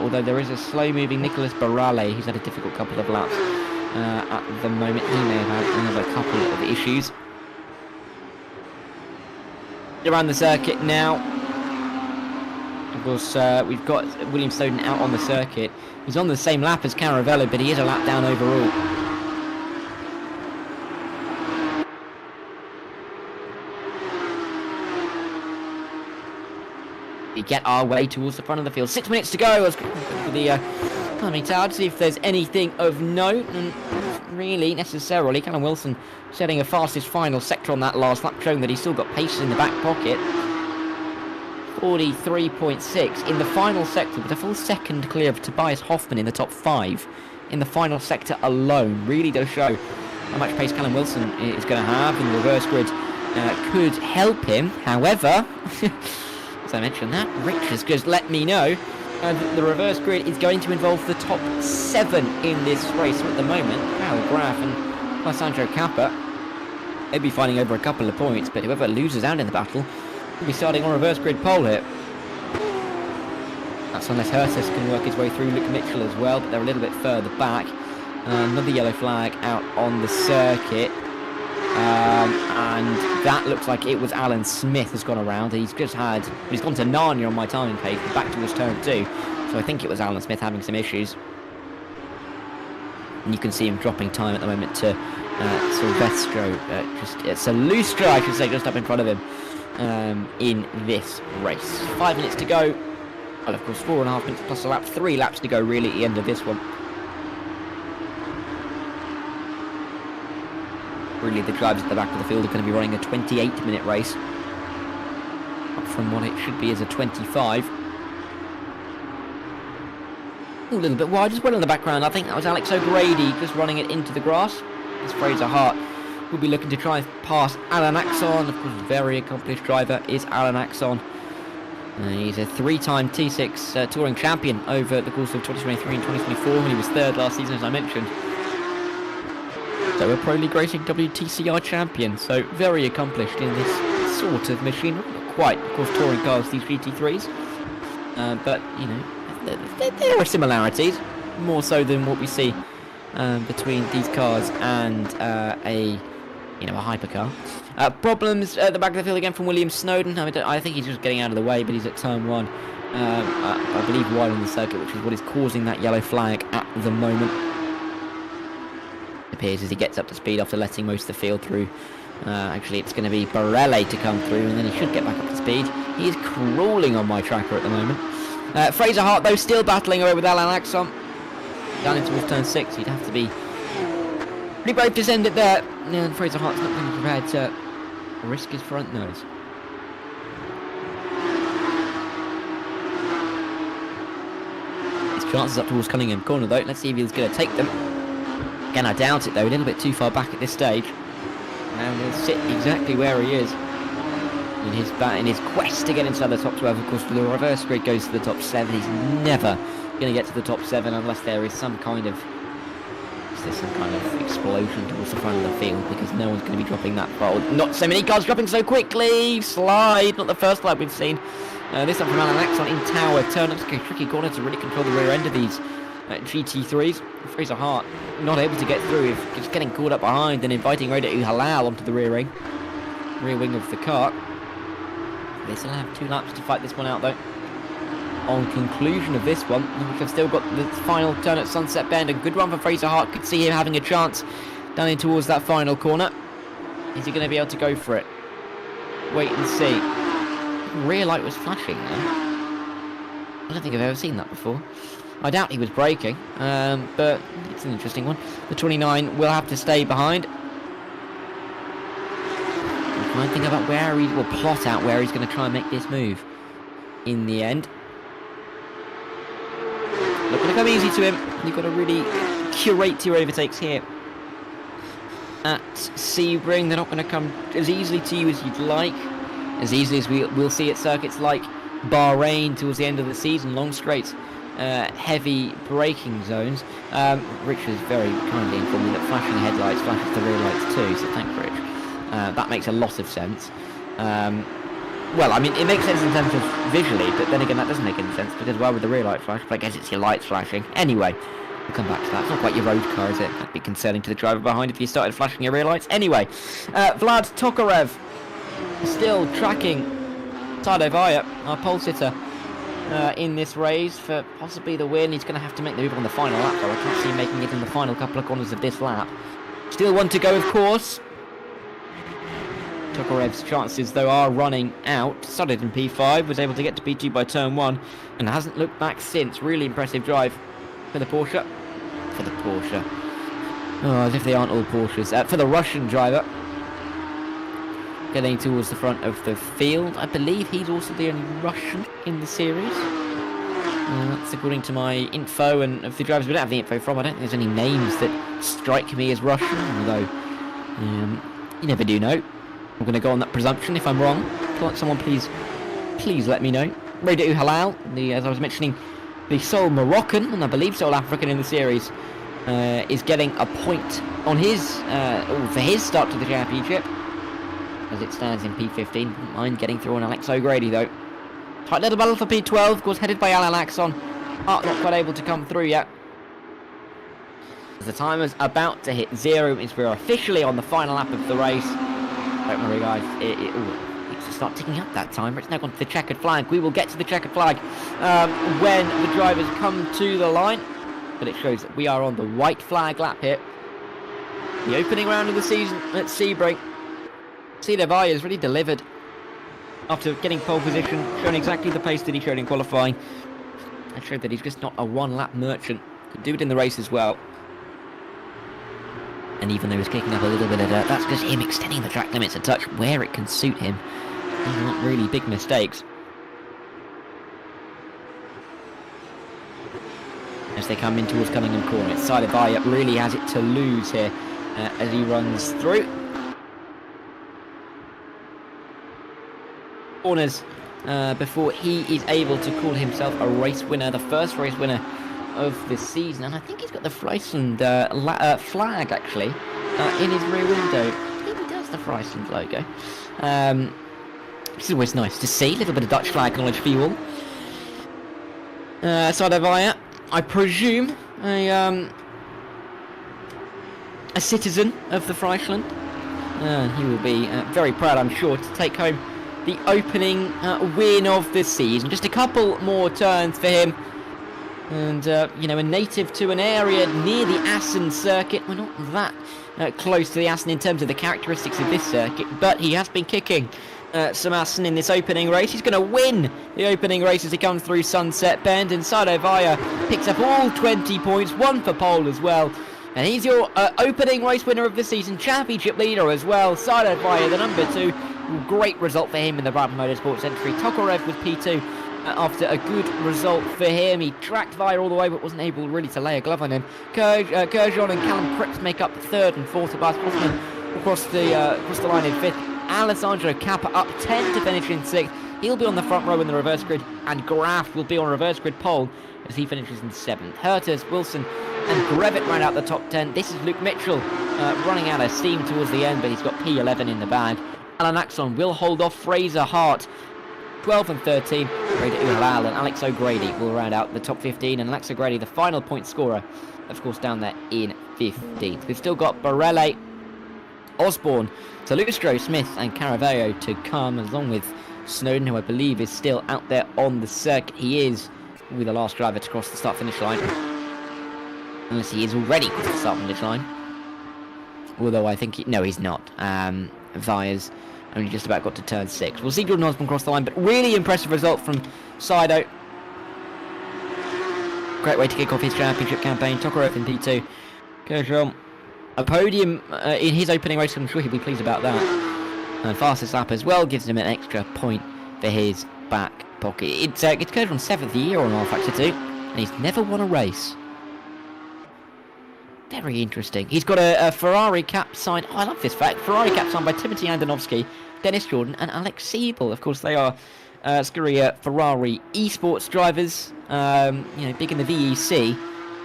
Although there is a slow-moving Nicholas Barale, who's had a difficult couple of laps at the moment. He may have had another couple of issues. Around the circuit now. Of course, we've got William Sone out on the circuit. He's on the same lap as Caravello, but he is a lap down overall. We get our way towards the front of the field. 6 minutes to go. Let's go for the timing tower to see if there's anything of note. And really, necessarily, Callum Wilson setting a fastest final sector on that last lap, showing that he's still got pace in the back pocket. 43.6 in the final sector, with a full second clear of Tobias Hoffman in the top 5 in the final sector alone. Really does show how much pace Callum Wilson is going to have, and the reverse grid could help him. However, as I mentioned that, Rich has just let me know the reverse grid is going to involve the top 7 in this race. So at the moment, Kyle Graf and Alessandro Cappa, they'll be fighting over a couple of points, but whoever loses out in the battle will be starting on reverse grid pole here. That's unless Hertus can work his way through. Luke Mitchell as well, but they're a little bit further back. Another yellow flag out on the circuit. And that looks like it was Alan Smith has gone around. He's gone to Narnia on my timing page, back towards turn 2. So I think it was Alan Smith having some issues. And you can see him dropping time at the moment to Salustro, I should say, just up in front of him in this race. 5 minutes to go. Well, of course, 4.5 minutes plus a lap. 3 laps to go, really, at the end of this one. Really, the drivers at the back of the field are going to be running a 28-minute race, up from what it should be as a 25. A little bit wide as well in the background. I think that was Alex O'Grady just running it into the grass. As Fraser Hart will be looking to try and pass Alan Axon. Of course, very accomplished driver is Alan Axon. He's a 3-time T6 touring champion over the course of 2023 and 2024. He was 3rd last season, as I mentioned. So a Pro League Racing WTCR champion, so very accomplished in this sort of machine. Not quite, of course, touring cars, these GT3s, but, you know, there are similarities, more so than what we see between these cars and a hypercar. Problems at the back of the field again from William Snowden. I think he's just getting out of the way, but he's at turn 1, I believe wide on the circuit, which is what is causing that yellow flag at the moment. Appears as he gets up to speed after letting most of the field through. Actually, it's going to be Barelle to come through, and then he should get back up to speed. He is crawling on my tracker at the moment. Fraser Hart, though, still battling away with Alan Axon. Down into his turn 6, he'd have to be pretty brave to send it there. And Fraser Hart's not going to be prepared to risk his front nose. His chances up towards Cunningham Corner, though. Let's see if he's going to take them. Again, I doubt it, though. A little bit too far back at this stage. And he'll sit exactly where he is in his quest to get inside the top 12. Of course, the reverse grid goes to the top 7. He's never going to get to the top 7 unless there is some kind of explosion towards the front of the field, because no one's going to be dropping that far. Not so many cars dropping so quickly. Slide, not the first slide we've seen. This time from Alan Axon in tower turn. Looks like a tricky corner to really control the rear end of these GT3s. Fraser Hart not able to get through, just getting caught up behind and inviting Reda Halal onto the rear wing of the car. They still have 2 laps to fight this one out, though. On conclusion of this one, we've still got the final turn at Sunset Bend. A good run for Fraser Hart. Could see him having a chance down in towards that final corner. Is he going to be able to go for it? Wait and see. Rear light was flashing there. I don't think I've ever seen that before. I doubt he was braking, but it's an interesting one. The 29 will have to stay behind. I'm trying to think about where he will plot out where he's going to try and make this move in the end. Not going to come easy to him. You've got to really curate your overtakes here at Sebring. They're not going to come as easily to you as you'd like, as easily as we'll see at circuits like Bahrain towards the end of the season, long straights, heavy braking zones. Rich was very kindly informed me that flashing headlights flashes the rear lights too, so thanks Rich. That makes a lot of sense. Well, I mean, it makes sense in terms of visually, but then again, that doesn't make any sense, because why would the rear light flash? But I guess it's your lights flashing. Anyway, we'll come back to that. It's not quite your road car, is it? That'd be concerning to the driver behind if you started flashing your rear lights. Anyway, Vlad Tokarev still tracking Tadej Vaya, our pole sitter, in this race for possibly the win. He's going to have to make the move on the final lap, though. I can't see him making it in the final couple of corners of this lap. Still one to go, of course. Tokarev's chances, though, are running out. Started in P5, was able to get to P2 by turn 1, and hasn't looked back since. Really impressive drive for the Porsche. Oh, as if they aren't all Porsches. For the Russian driver. Getting towards the front of the field. I believe he's also the only Russian in the series. That's according to my info, and of the drivers we don't have the info from, I don't think there's any names that strike me as Russian, although you never do know. I'm going to go on that presumption. If I'm wrong, someone please let me know. Reda Halal, as I was mentioning, the sole Moroccan, and I believe sole African in the series, is getting a point on his for his start to the championship, as it stands in P15. Wouldn't mind getting through on Alex O'Grady, though. Tight little battle for P12, of course, headed by Alan Axon. Not quite able to come through yet. As the timer's about to hit 0, means we're officially on the final lap of the race. Don't worry, guys. It needs to start ticking up that timer. It's now gone to the checkered flag. We will get to the checkered flag when the drivers come to the line. But it shows that we are on the white flag lap here. The opening round of the season at Sebring. Darragh has really delivered after getting pole position, showing exactly the pace that he showed in qualifying. And showed that he's just not a one-lap merchant. Could do it in the race as well. And even though he's kicking up a little bit of dirt, that's just him extending the track limits a touch where it can suit him. These are not really big mistakes. As they come in towards Cunningham Corner, it's Darragh really has it to lose here as he runs through. Corners before he is able to call himself a race winner, the first race winner of the season, and I think he's got the Friesland flag actually in his rear window. I think he does, the Friesland logo, which is always nice to see. A little bit of Dutch flag knowledge for you all. Darragh, I presume a citizen of the Friesland. He will be very proud, I'm sure, to take home the opening win of the season. Just a couple more turns for him. And, you know, a native to an area near the Assen circuit. We're not that close to the Assen in terms of the characteristics of this circuit, but he has been kicking some Assen in this opening race. He's going to win the opening race as he comes through Sunset Bend, and Darragh picks up all 20 points, one for pole as well. And he's your opening race winner of the season, championship leader as well. Darragh, the number 2. Great result for him in the Brabham Motorsports entry. Tokarev with P2. After a good result for him. He tracked Via all the way, but wasn't able really to lay a glove on him. Kurjon and Callum Cripps make up 3rd and 4th. Tobias Hoffman across the line in 5th. Alessandro Kappa up 10 to finish in 6th. He'll be on the front row in the reverse grid, and Graf will be on reverse grid pole as he finishes in 7th. Herters, Wilson and Grevitt round out the top 10. This is Luke Mitchell running out of steam towards the end, but he's got P11 in the bag. Alan Axon will hold off Fraser Hart. 12 and 13, Reda Halal and Alex O'Grady will round out the top 15, and Alex O'Grady, the final point scorer, of course, down there in 15th. We've still got Borelli, Osborne, Talustro, Smith and Caraveo to come, along with Snowden, who I believe is still out there on the circuit. He is with the last driver to cross the start-finish line, unless he is already crossed the start-finish line. Although I think, no, he's not. Via's only just about got to turn 6. We'll see Jordan Osborne cross the line, but really impressive result from Sido. Great way to kick off his championship campaign. Tokarev in P2. Kurjon, a podium in his opening race. I'm sure he'll be pleased about that. And fastest lap as well gives him an extra point for his back pocket. It's Kurjon's 7th year on rFactor 2, and he's never won a race. Very interesting. He's got a Ferrari cap signed. Oh, I love this fact. Ferrari cap signed by Timothy Andonovsky, Dennis Jordan, and Alex Siebel. Of course, they are Scuderia Ferrari esports drivers. You know, big in the VEC,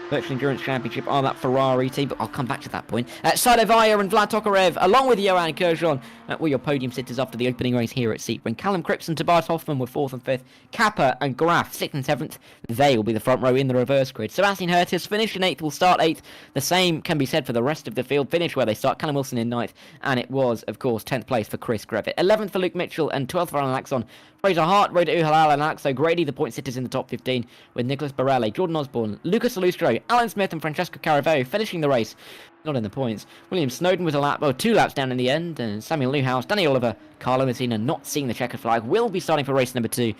Virtual Endurance Championship, are that Ferrari team, but I'll come back to that point. Darragh and Vlad Tokarev, along with Johan Kurjon, were your podium sitters after the opening race here at Sebring. Callum Cripps and Tobias Hoffman were 4th and 5th. Kappa and Graf, 6th and 7th. They will be the front row in the reverse grid. Sebastian Hertis finished in 8th, will start 8th. The same can be said for the rest of the field. Finish where they start. Callum Wilson in 9th, and it was, of course, 10th place for Chris Grevitt. 11th for Luke Mitchell and 12th for Alan Axon Fraser Hart, Rhoda Uhalal and Alex O'Grady, the point sitters in the top 15, with Nicholas Barelle, Jordan Osborne, Lucas Alustro, Alan Smith and Francesco Caraveo finishing the race, not in the points. William Snowden was two laps down in the end, and Samuel Newhouse, Danny Oliver, Carlo Messina not seeing the checkered flag, will be starting for race number 2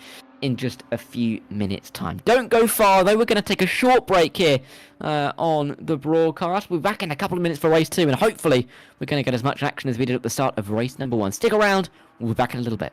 in just a few minutes' time. Don't go far, though. We're going to take a short break here on the broadcast. We'll be back in a couple of minutes for race 2, and hopefully we're going to get as much action as we did at the start of race number 1. Stick around. We'll be back in a little bit.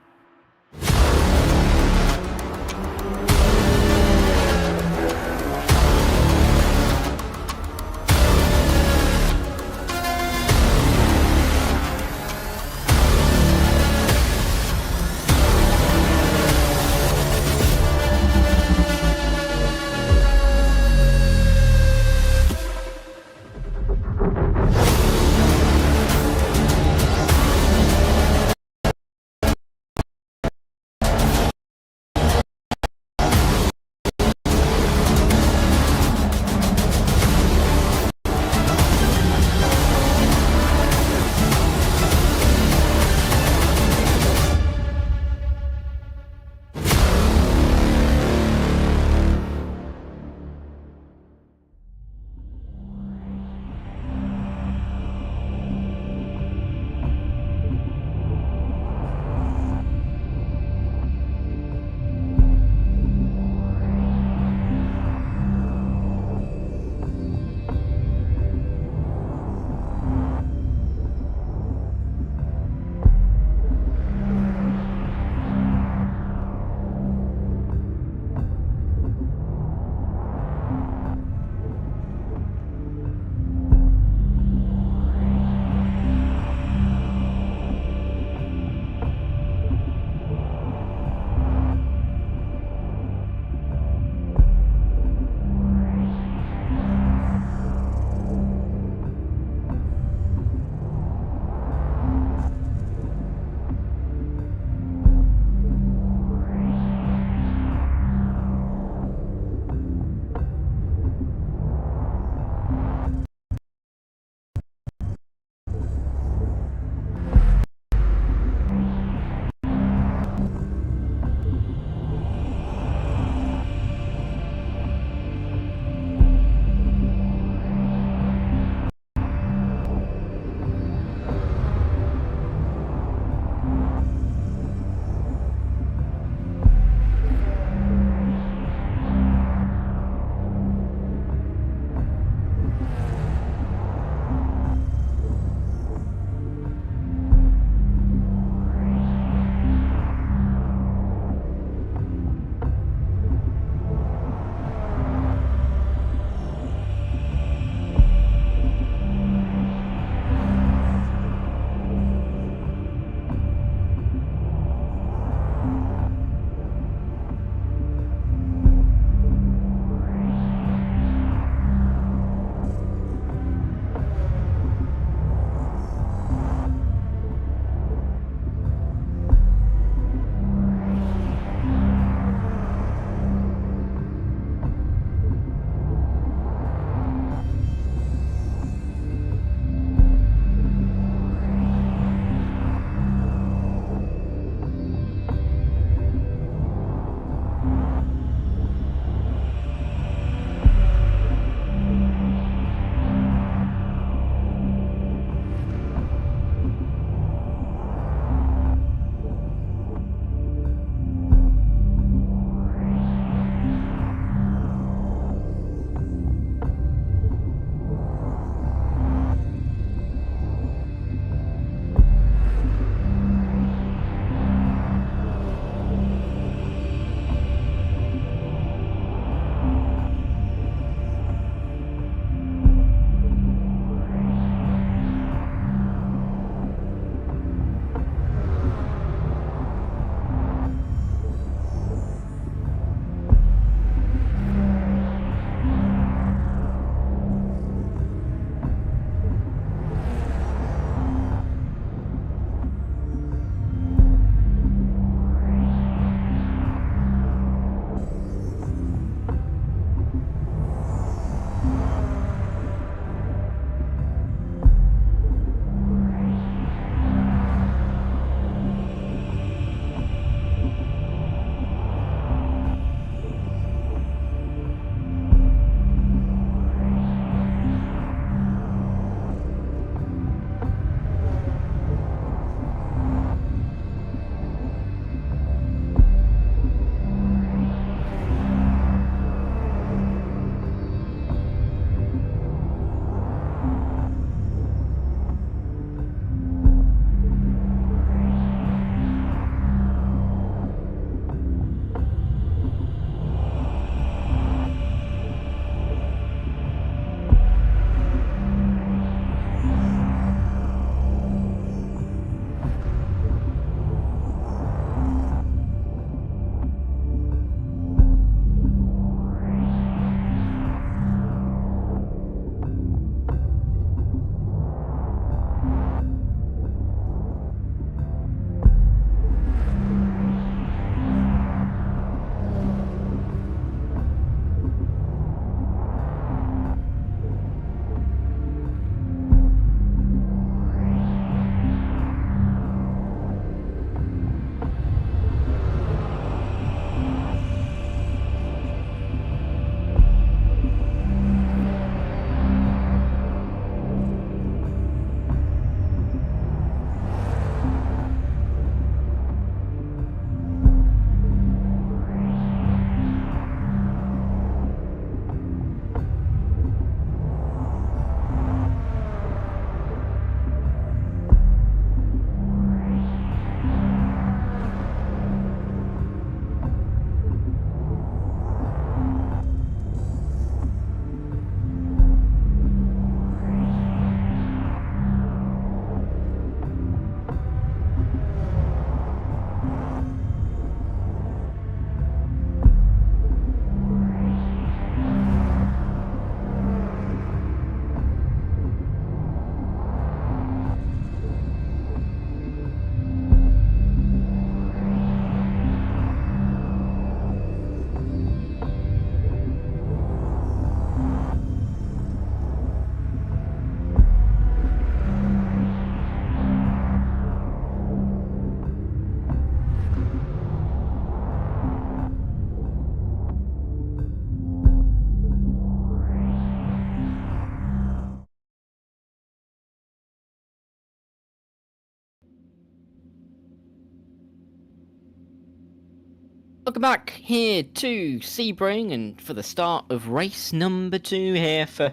Welcome back here to Sebring and for the start of race number 2 here for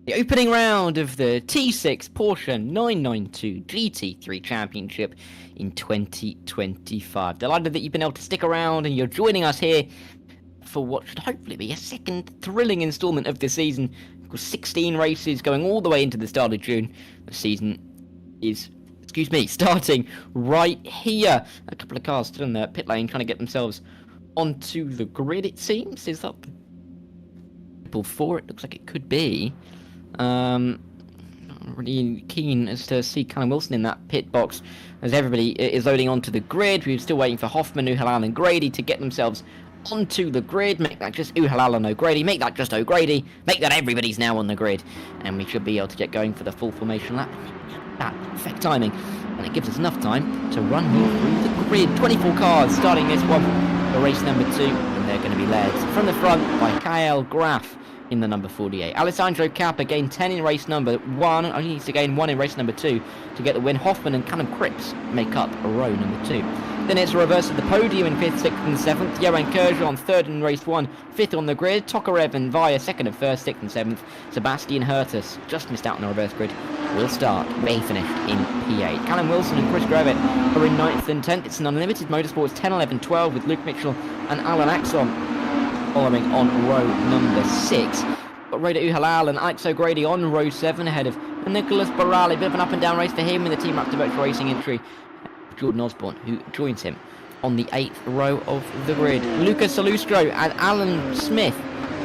the opening round of the T6 Porsche 992 GT3 Championship in 2025. Delighted that you've been able to stick around and you're joining us here for what should hopefully be a second thrilling instalment of the season. With 16 races going all the way into the start of June. The season is, starting right here. A couple of cars still in the pit lane trying to get themselves onto the grid, it seems. Is that people for it? Looks like it could be. Not really keen as to see Callum Wilson in that pit box as everybody is loading onto the grid. We're still waiting for Hoffman, Uhalal and Grady to get themselves onto the grid. Make that just Uhalal and O'Grady. Make that just O'Grady. Make that everybody's now on the grid. And we should be able to get going for the full formation lap. That perfect timing. And it gives us enough time to run you through the grid. 24 cars starting this one for race number 2. And they're going to be led from the front by Kyle Graf in the number 48. Alessandro Cappa gained 10 in race number 1. Only needs to gain 1 in race number 2 to get the win. Hoffman and Callum Cripps make up row number 2. Then it's a reverse of the podium in 5th, 6th and 7th. Johan Kerja on 3rd in race 1, 5th on the grid. Tokarev and Via 2nd and 1st, 6th and 7th. Sebastian Hertus just missed out on the reverse grid. Will start. They finished in P8. Callum Wilson and Chris Grevitt are in 9th and 10th. It's an unlimited motorsports 10, 11, 12 with Luke Mitchell and Alan Axon following on row number 6. Got Rada Uhalal and Alex O'Grady on row 7 ahead of Nicholas Barali. Bit of an up and down race for him in the Team Raptor Virtual Racing entry. Jordan Osborne, who joins him on the 8th row of the grid. Lucas Salustro and Alan Smith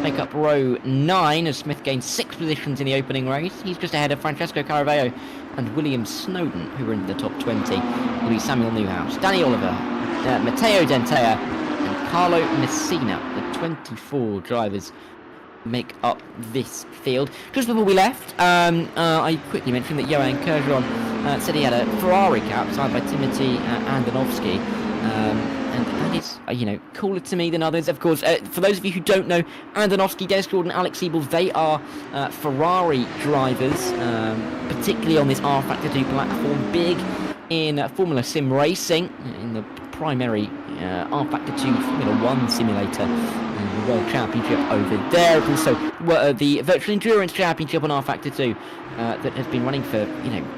make up row 9 as Smith gains 6 positions in the opening race. He's just ahead of Francesco Caraveo and William Snowden, who are in the top 20. It'll be Samuel Newhouse, Danny Oliver, Matteo Dentea and Carlo Messina. The 24 drivers make up this field. Just before we left, I quickly mentioned that Johan Kerjon said he had a Ferrari cap signed by Timothy Andonovsky, and that is, cooler to me than others. Of course, for those of you who don't know, Andonovsky, Des Jordan, Alex Siebel, they are Ferrari drivers, particularly on this rFactor 2 platform, big in Formula Sim racing, in the primary rFactor 2 Formula 1 simulator. The World Championship over there. Also, the Virtual Endurance Championship on rFactor 2 that has been running for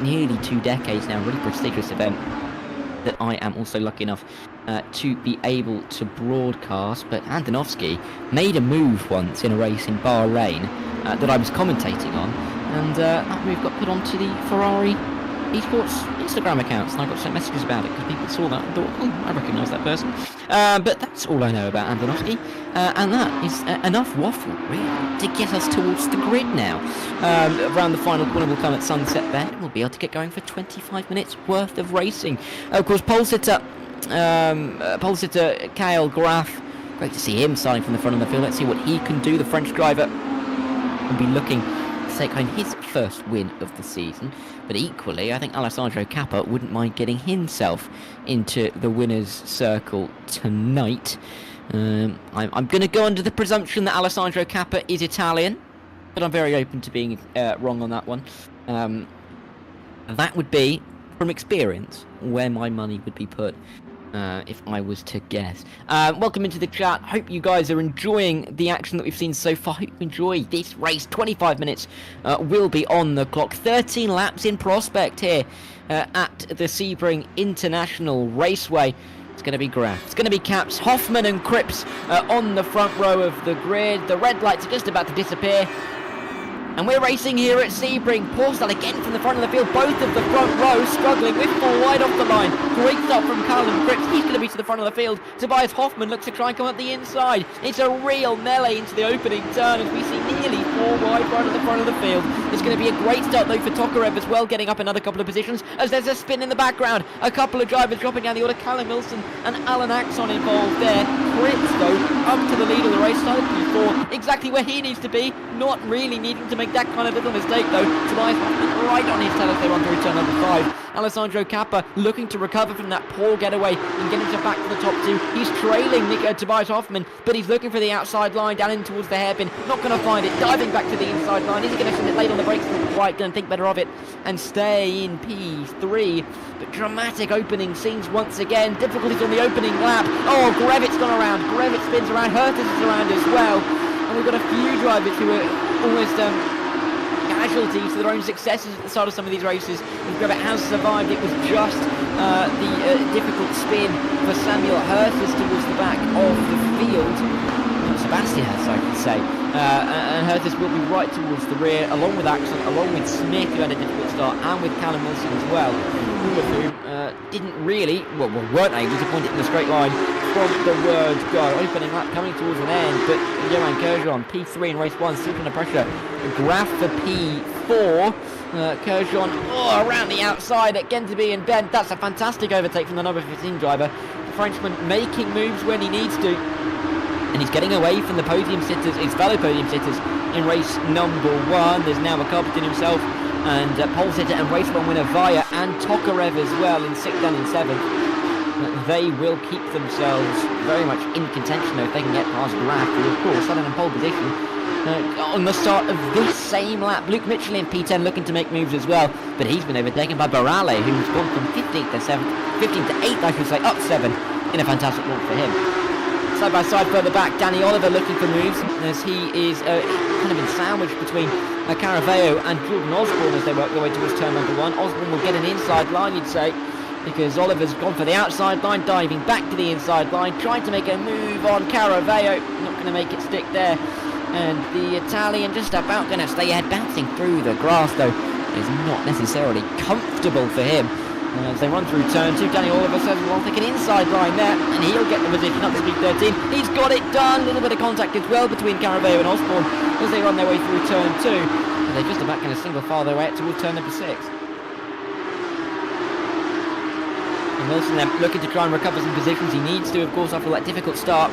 nearly 2 decades now. Really prestigious event that I am also lucky enough to be able to broadcast. But Andonovsky made a move once in a race in Bahrain that I was commentating on, and that move got put onto the Ferrari Esports Instagram accounts, and I got sent messages about it because people saw that and thought, oh, I recognise that person. But that's all I know about Andonovsky, and that is enough waffle, really, to get us towards the grid now. Around the final corner, we'll come at sunset then, and we'll be able to get going for 25 minutes worth of racing. Of course, pole sitter Kyle Graf, great to see him starting from the front of the field. Let's see what he can do. The French driver will be looking to take home his first win of the season, but equally I think Alessandro Cappa wouldn't mind getting himself into the winner's circle tonight. I'm going to go under the presumption that Alessandro Cappa is Italian, but I'm very open to being wrong on that one. That would be, from experience, where my money would be put if I was to guess. Welcome into the chat. Hope you guys are enjoying the action that we've seen so far. Hope you enjoy this race. 25 minutes will be on the clock. 13 laps in prospect here at the Sebring International Raceway. It's going to be Graf. It's going to be Caps, Hoffman and Cripps on the front row of the grid. The red lights are just about to disappear. And we're racing here at Sebring. Porsche again from the front of the field. Both of the front row struggling with 4 wide off the line. Great start from Callum Cripps. He's going to be to the front of the field. Tobias Hoffman looks to try and come up the inside. It's a real melee into the opening turn as we see nearly 4 wide right at the front of the field. It's going to be a great start though for Tokarev as well, getting up another couple of positions as there's a spin in the background. A couple of drivers dropping down the order. Callum Wilson and Alan Axon involved there. Cripps though up to the lead of the race, started P4, exactly where he needs to be. Not really needing to make that kind of little mistake though. Tobias Hoffman right on his tail as they run through turn number 5. Alessandro Cappa looking to recover from that poor getaway and get himself back to the top 2. He's trailing Tobias Hoffman, but he's looking for the outside line down in towards the hairpin. Not going to find it. Diving back to the inside line. Is he going to send it late on the brakes? quite going to think better of it and stay in P3. But dramatic opening scenes once again. Difficulties on the opening lap. Oh, Grevitt's gone around. Grevitt spins around. Hurtis is around as well. And we've got a few drivers who are almost casualties to their own successes at the start of some of these races. And Grevitt has survived. It was just the difficult spin for Samuel Hurtis towards the back of the field. Sebastian has, I can say. And Hurtis will be right towards the rear, along with Axel, along with Smith, who had a difficult start, and with Callum Wilson as well, all of whom didn't really, weren't able to point it in the straight line from the word go. Opening lap coming towards an end, but Johan Kerjon, P3 in race 1, still under pressure. Graf for P4. Kerjon around the outside at Genteby and Ben. That's a fantastic overtake from the number 15 driver. The Frenchman making moves when he needs to. And he's getting away from the podium sitters, his fellow podium sitters in race number 1. There's now McCarthy himself and pole sitter and race 1 winner Vaya and Tokarev as well in 6th and in 7th. They will keep themselves very much in contention though if they can get past Graf, who of course started in pole position on the start of this same lap. Luke Mitchell in P10 looking to make moves as well, but he's been overtaken by Barale, who's gone from 15th to 7th, 15th to 8th I should say, up 7 in a fantastic walk for him. Side by side further back, Danny Oliver looking for moves as he is kind of been sandwiched between Caraveo and Jordan Osborne as they work their way towards turn number 1. Osborne will get an inside line, you'd say, because Oliver's gone for the outside line, diving back to the inside line, trying to make a move on Caraveo, not going to make it stick there. And the Italian just about going to stay ahead, bouncing through the grass though, is not necessarily comfortable for him. As they run through turn 2, Danny Oliver says, well, I'll take an inside line there, and he'll get the position up to speed 13. He's got it done! A little bit of contact as well between Caraveo and Osborne as they run their way through turn 2. And they're just about going to single file their way out towards turn number 6. And Wilson then looking to try and recover some positions. He needs to, of course, after that difficult start.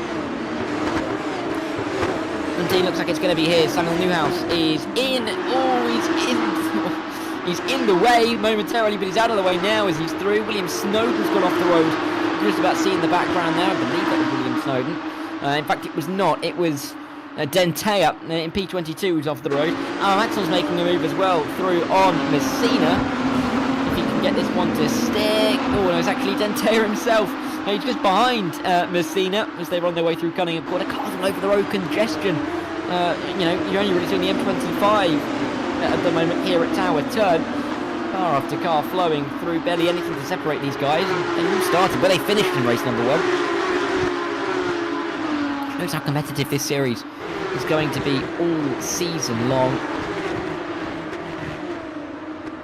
And it looks like it's going to be here. Samuel Newhouse is in. Oh, he's in. He's in the way momentarily, but he's out of the way now as he's through. William Snowden's gone off the road. Just about seeing the background there. I believe that was William Snowden. In fact, it was not. It was Dentea in P22 who's off the road. Axel's making a move as well through on Messina. If he can get this one to stick. Oh, no, it's actually Dentea himself. He's just behind Messina as they run their way through Cunningham Quarter. Cars all over the road, congestion. You're only really seeing the M25 at the moment here at Tower Turn. Car after car flowing through, barely anything to separate these guys. And they all started, but they finished in race number 1. Shows how competitive this series is going to be all season long.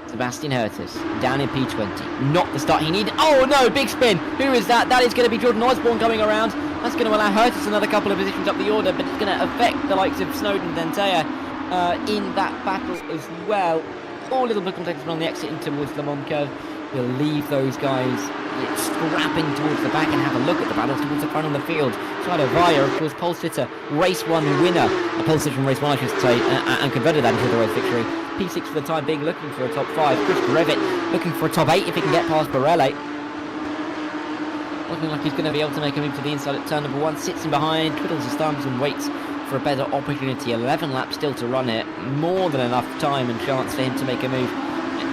Sebastian Hurtis down in P20. Not the start he needed. Oh no, big spin. Who is that? That is going to be Jordan Osborne coming around. That's going to allow Hurtis another couple of positions up the order, but it's going to affect the likes of Snowden and Dentea in that battle as well. Oh, a little bit of contact on the exit in towards the Mont curve. We'll leave those guys scrapping towards the back and have a look at the battle towards the front of the field. Shido Vaya, of course, pole sitter, race 1 winner. A pole sitter in race 1, I should say, and converted that into the race victory. P6 for the time being, looking for a top 5. Chris Grevitt looking for a top 8 if he can get past Barele. Looking like he's going to be able to make a move to the inside at turn number 1. Sits in behind, twiddles his thumbs and waits for a better opportunity. 11 laps still to run it. More than enough time and chance for him to make a move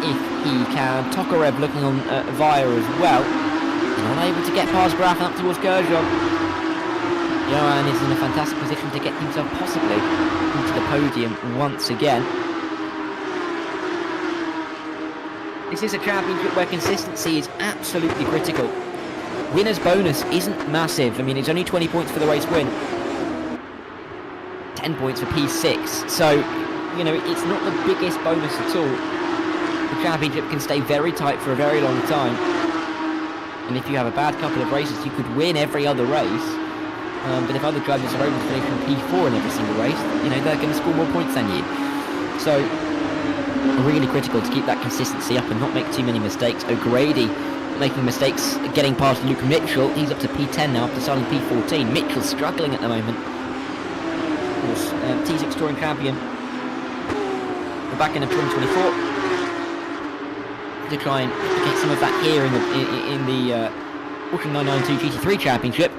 if he can. Tokarev looking on Via as well. Not able to get past Graf and up towards Gerjon. Johan is in a fantastic position to get himself possibly into the podium once again. This is a championship where consistency is absolutely critical. Winner's bonus isn't massive. I mean, it's only 20 points for the race win. 10 points for P6. So, it's not the biggest bonus at all. The championship can stay very tight for a very long time. And if you have a bad couple of races, you could win every other race. But if other drivers are able to finish from P4 in every single race, they're going to score more points than you. So, really critical to keep that consistency up and not make too many mistakes. O'Grady making mistakes, getting past Luke Mitchell. He's up to P10 now after starting P14. Mitchell's struggling at the moment. Of course, T6 Touring Champion. We're back in 2024 to try and get some of that here in the Porsche 992 GT3 Championship.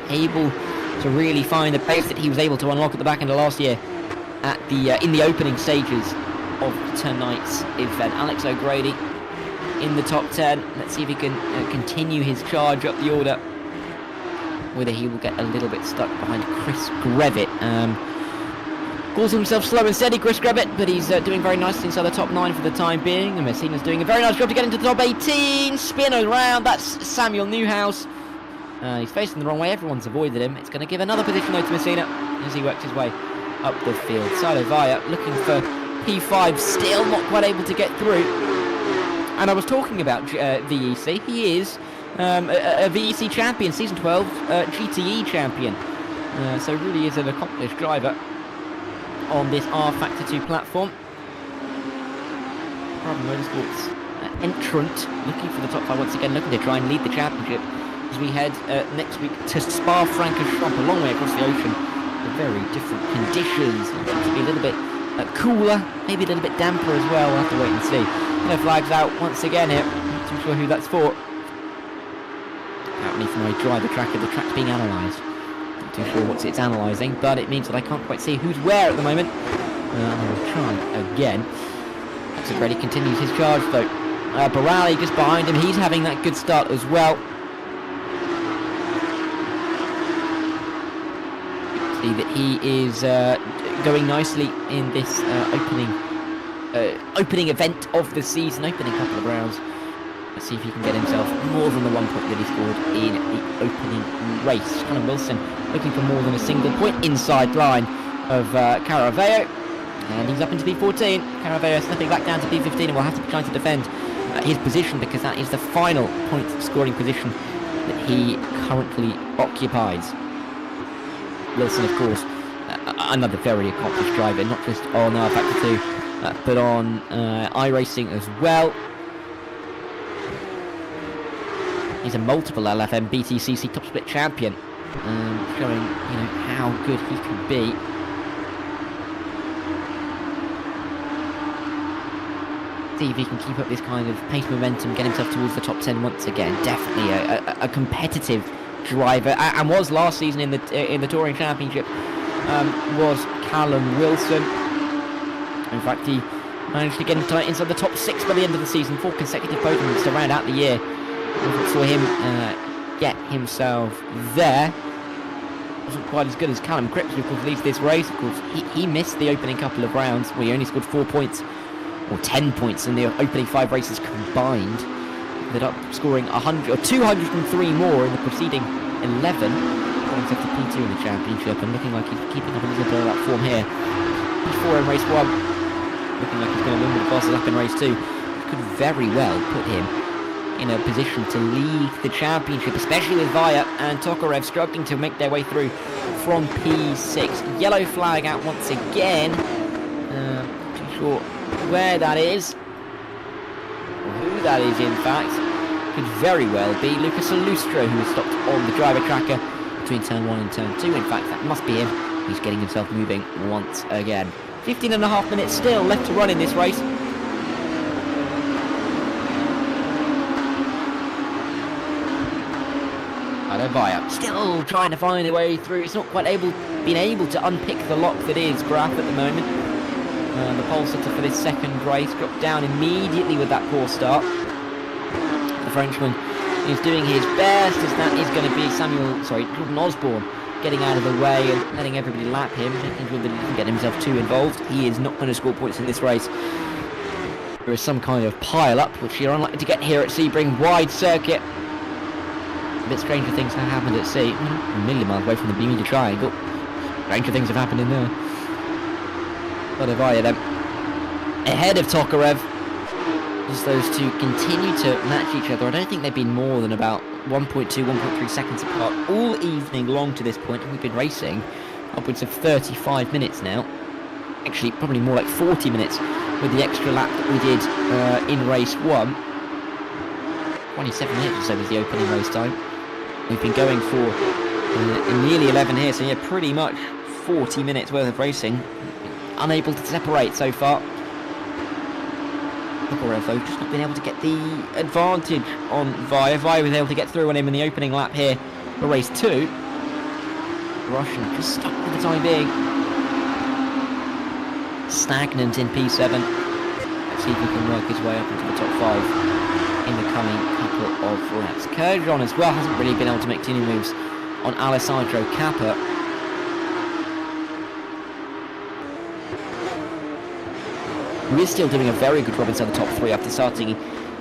Able to really find the pace that he was able to unlock at the back end of last year at the in the opening stages of tonight's event. Alex O'Grady in the top 10. Let's see if he can continue his charge up the order. Whether he will get a little bit stuck behind Chris Grevitt. Calls himself slow and steady, Chris Grevitt, but he's doing very nicely inside the top 9 for the time being. And Messina's doing a very nice job to get into the top 18. Spin around. That's Samuel Newhouse. He's facing the wrong way. Everyone's avoided him. It's going to give another position though to Messina as he works his way up the field. Silo Vaya looking for P5, still not quite able to get through. And I was talking about VEC. He is a VEC champion, season 12 GTE champion. So really is an accomplished driver on this rFactor 2 platform. Darragh Motorsport's entrant, looking for the top 5 once again, looking to try and lead the championship as we head next week to Spa-Francorchamps, a long way across the ocean. Very different conditions. It seems to be a little bit cooler, maybe a little bit damper as well. We'll have to wait and see. No flags out once again here. Not too sure who that's for. Apparently from my driver tracker, the track's being analysed. Not too sure what it's analysing, but it means that I can't quite see who's where at the moment. I'll try again. Alex O'Grady continues his charge though. Barali just behind him. He's having that good start as well. See that he is going nicely in this opening event of the season, opening couple of rounds. Let's see if he can get himself more than the 1 point that he scored in the opening race. Callum Wilson looking for more than a single point inside line of Caraveo, and he's up into P14. Caraveo slipping back down to P15 and will have to be trying to defend his position because that is the final point scoring position that he currently occupies. Wilson, of course, another very accomplished driver, not just on rFactor 2, but on iRacing as well. He's a multiple LFM BTCC top split champion, showing how good he can be. See if he can keep up this kind of pace momentum, get himself towards the top 10 once again. Definitely a competitive driver, and was last season in the Touring Championship, was Callum Wilson. In fact, he managed to get him inside the top 6 by the end of the season, 4 consecutive podiums to round out the year. We saw him get himself there. Wasn't quite as good as Callum Cripps, who of course leads this race. Of course, he missed the opening couple of rounds where he only scored 4 points, or 10 points in the opening 5 races combined. Ended up scoring 100 or 203 more in the preceding 11. Going to P2 in the championship and looking like he's keeping up a little bit of that form here. P4 in race 1, looking like he's going to win with the fastest lap in race 2. Could very well put him in a position to lead the championship, especially with Vaya and Tokarev struggling to make their way through from P6. Yellow flag out once again. Not too sure where that is, or who that is in fact. Could very well be Lucas Alustro, who has stopped on the driver tracker between turn 1 and turn 2. In fact, that must be him. He's getting himself moving once again. 15.5 minutes still left to run in this race. Vaya still trying to find a way through. It's not quite been able to unpick the lock that is Graf at the moment. The pole sitter for this second race dropped down immediately with that poor start. The Frenchman is doing his best, as that is going to be Jordan Osborne getting out of the way and letting everybody lap him, making sure that he doesn't get himself too involved. He is not going to score points in this race. There is some kind of pile-up, which you're unlikely to get here at Sebring. Wide circuit. A bit stranger things have happened at sea. A million miles away from the Bermuda Triangle. Stranger things have happened in there. But Avaya then ahead of Tokarev, as those two continue to match each other. I don't think they've been more than about 1.2, 1.3 seconds apart all evening long to this point, and we've been racing upwards of 35 minutes now. Actually, probably more like 40 minutes with the extra lap that we did in race 1. 27 minutes or so was the opening race time. We've been going for nearly 11 here, so yeah, pretty much 40 minutes worth of racing. Unable to separate so far. Tokarev though, just not been able to get the advantage on Vaya. Vaya was able to get through on him in the opening lap here for race 2. The Russian just stuck for the time being. Stagnant in P7. see if he can work his way up into the top 5 in the coming couple of laps. Kurjon as well hasn't really been able to make too many moves on Alessandro Capper. He is still doing a very good job inside the top 3 after starting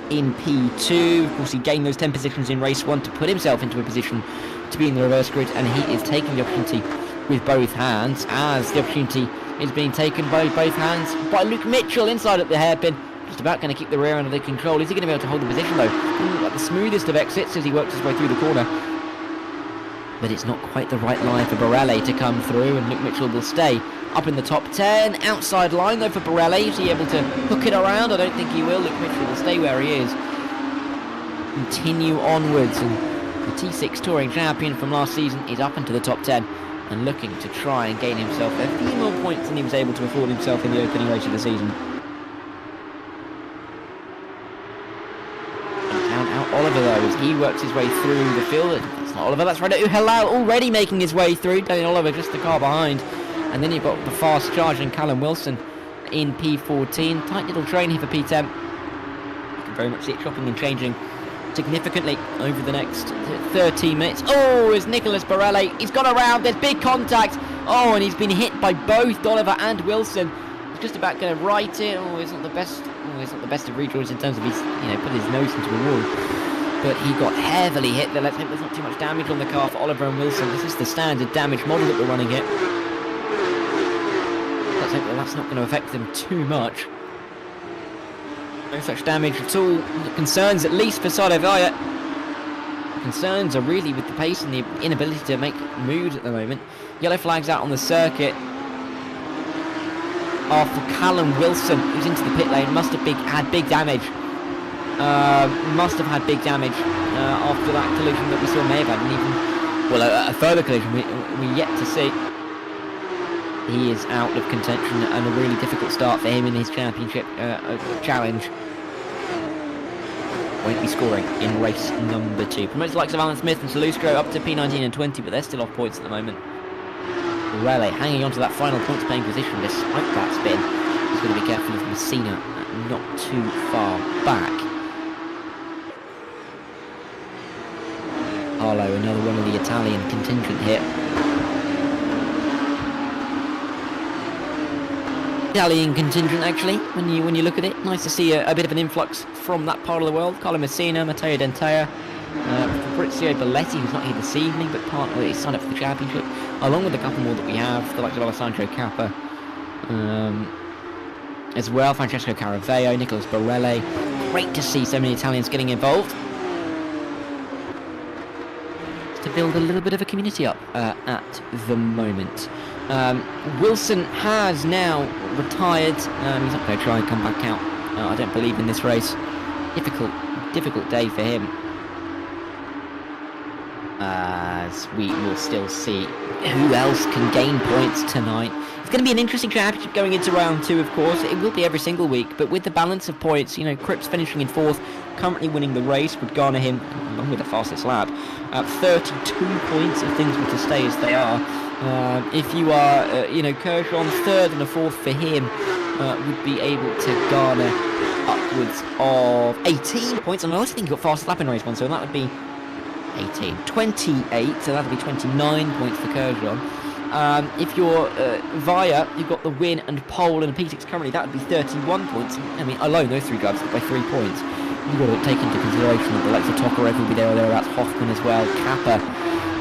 in P2. Of course, he gained those 10 positions in race 1 to put himself into a position to be in the reverse grid, and he is taking the opportunity with both hands, as the opportunity is being taken by both hands by Luke Mitchell inside at the hairpin. Just about going to keep the rear end under control. Is he going to be able to hold the position though? At the smoothest of exits as he works his way through the corner. But it's not quite the right line for Borelli to come through, and Luke Mitchell will stay up in the top 10. Outside line though for Borelli. Is he able to hook it around? I don't think he will. Luke Mitchell will stay where he is. Continue onwards, and the T6 Touring Champion from last season is up into the top 10 and looking to try and gain himself a few more points than he was able to afford himself in the opening race of the season. Oliver though, as he works his way through the field. That's not Oliver, that's Renato Halal already making his way through. Daniel Oliver just the car behind. And then you've got the fast charging Callum Wilson in P14. Tight little train here for P10. You can very much see it chopping and changing significantly over the next 13 minutes. Oh, it's Nicholas Borelli. He's gone around, there's big contact. Oh, and he's been hit by both Oliver and Wilson. He's just about going to right it. Oh, it's not the best. Oh, it's not the best of redraws in terms of his, putting his nose into the wall. But he got heavily hit there. Let's hope there's not too much damage on the car for Oliver and Wilson. This is the standard damage model that we're running here. Let's hope that that's not going to affect them too much. No such damage at all. Concerns, at least for Sado Vaya. Concerns are really with the pace and the inability to make moves at the moment. Yellow flags out on the circuit. After Callum Wilson, who's into the pit lane, must have had big damage. After that collision that we saw may have had, and even a further collision we yet to see. He is out of contention, and a really difficult start for him in his championship challenge. Won't be scoring in race number 2. Promotes the likes of Alan Smith and Salustro up to P19 and 20, but they're still off points at the moment. Borelli hanging on to that final points paying position despite that spin. He's going to be careful of Messina, not too far back. Arlo, another one of the Italian contingent here. Italian contingent, actually, when you look at it. Nice to see a bit of an influx from that part of the world. Carlo Messina, Matteo Dentea, Fabrizio Belletti, who's not here this evening, but he's signed up for the championship, along with a couple more that we have, the likes of Alessandro Capper, as well, Francesco Caraveo, Nicholas Borelli. Great to see so many Italians getting involved. To build a little bit of a community up at the moment. Wilson has now retired. He's not going to try and come back out. I don't believe in this race. Difficult day for him. As we will still see who else can gain points tonight. It's going to be an interesting championship going into round 2, of course. It will be every single week, but with the balance of points, Cripps finishing in 4th, currently winning the race, would garner him, along with the fastest lap, 32 points if things were to stay as they are. If you are, Kurjon, 3rd and a 4th for him, would be able to garner upwards of 18 points. And I also think he got fastest lap in race 1, so that would be 28, so that would be 29 points for Kurjon. If you're Via, you've got the win and pole and a P6 currently, that would be 31 points. I mean, alone, those 3 drivers by 3 points. You've got to take into consideration that the likes of Tokarev will be there or thereabouts, Hoffman as well, Kappa,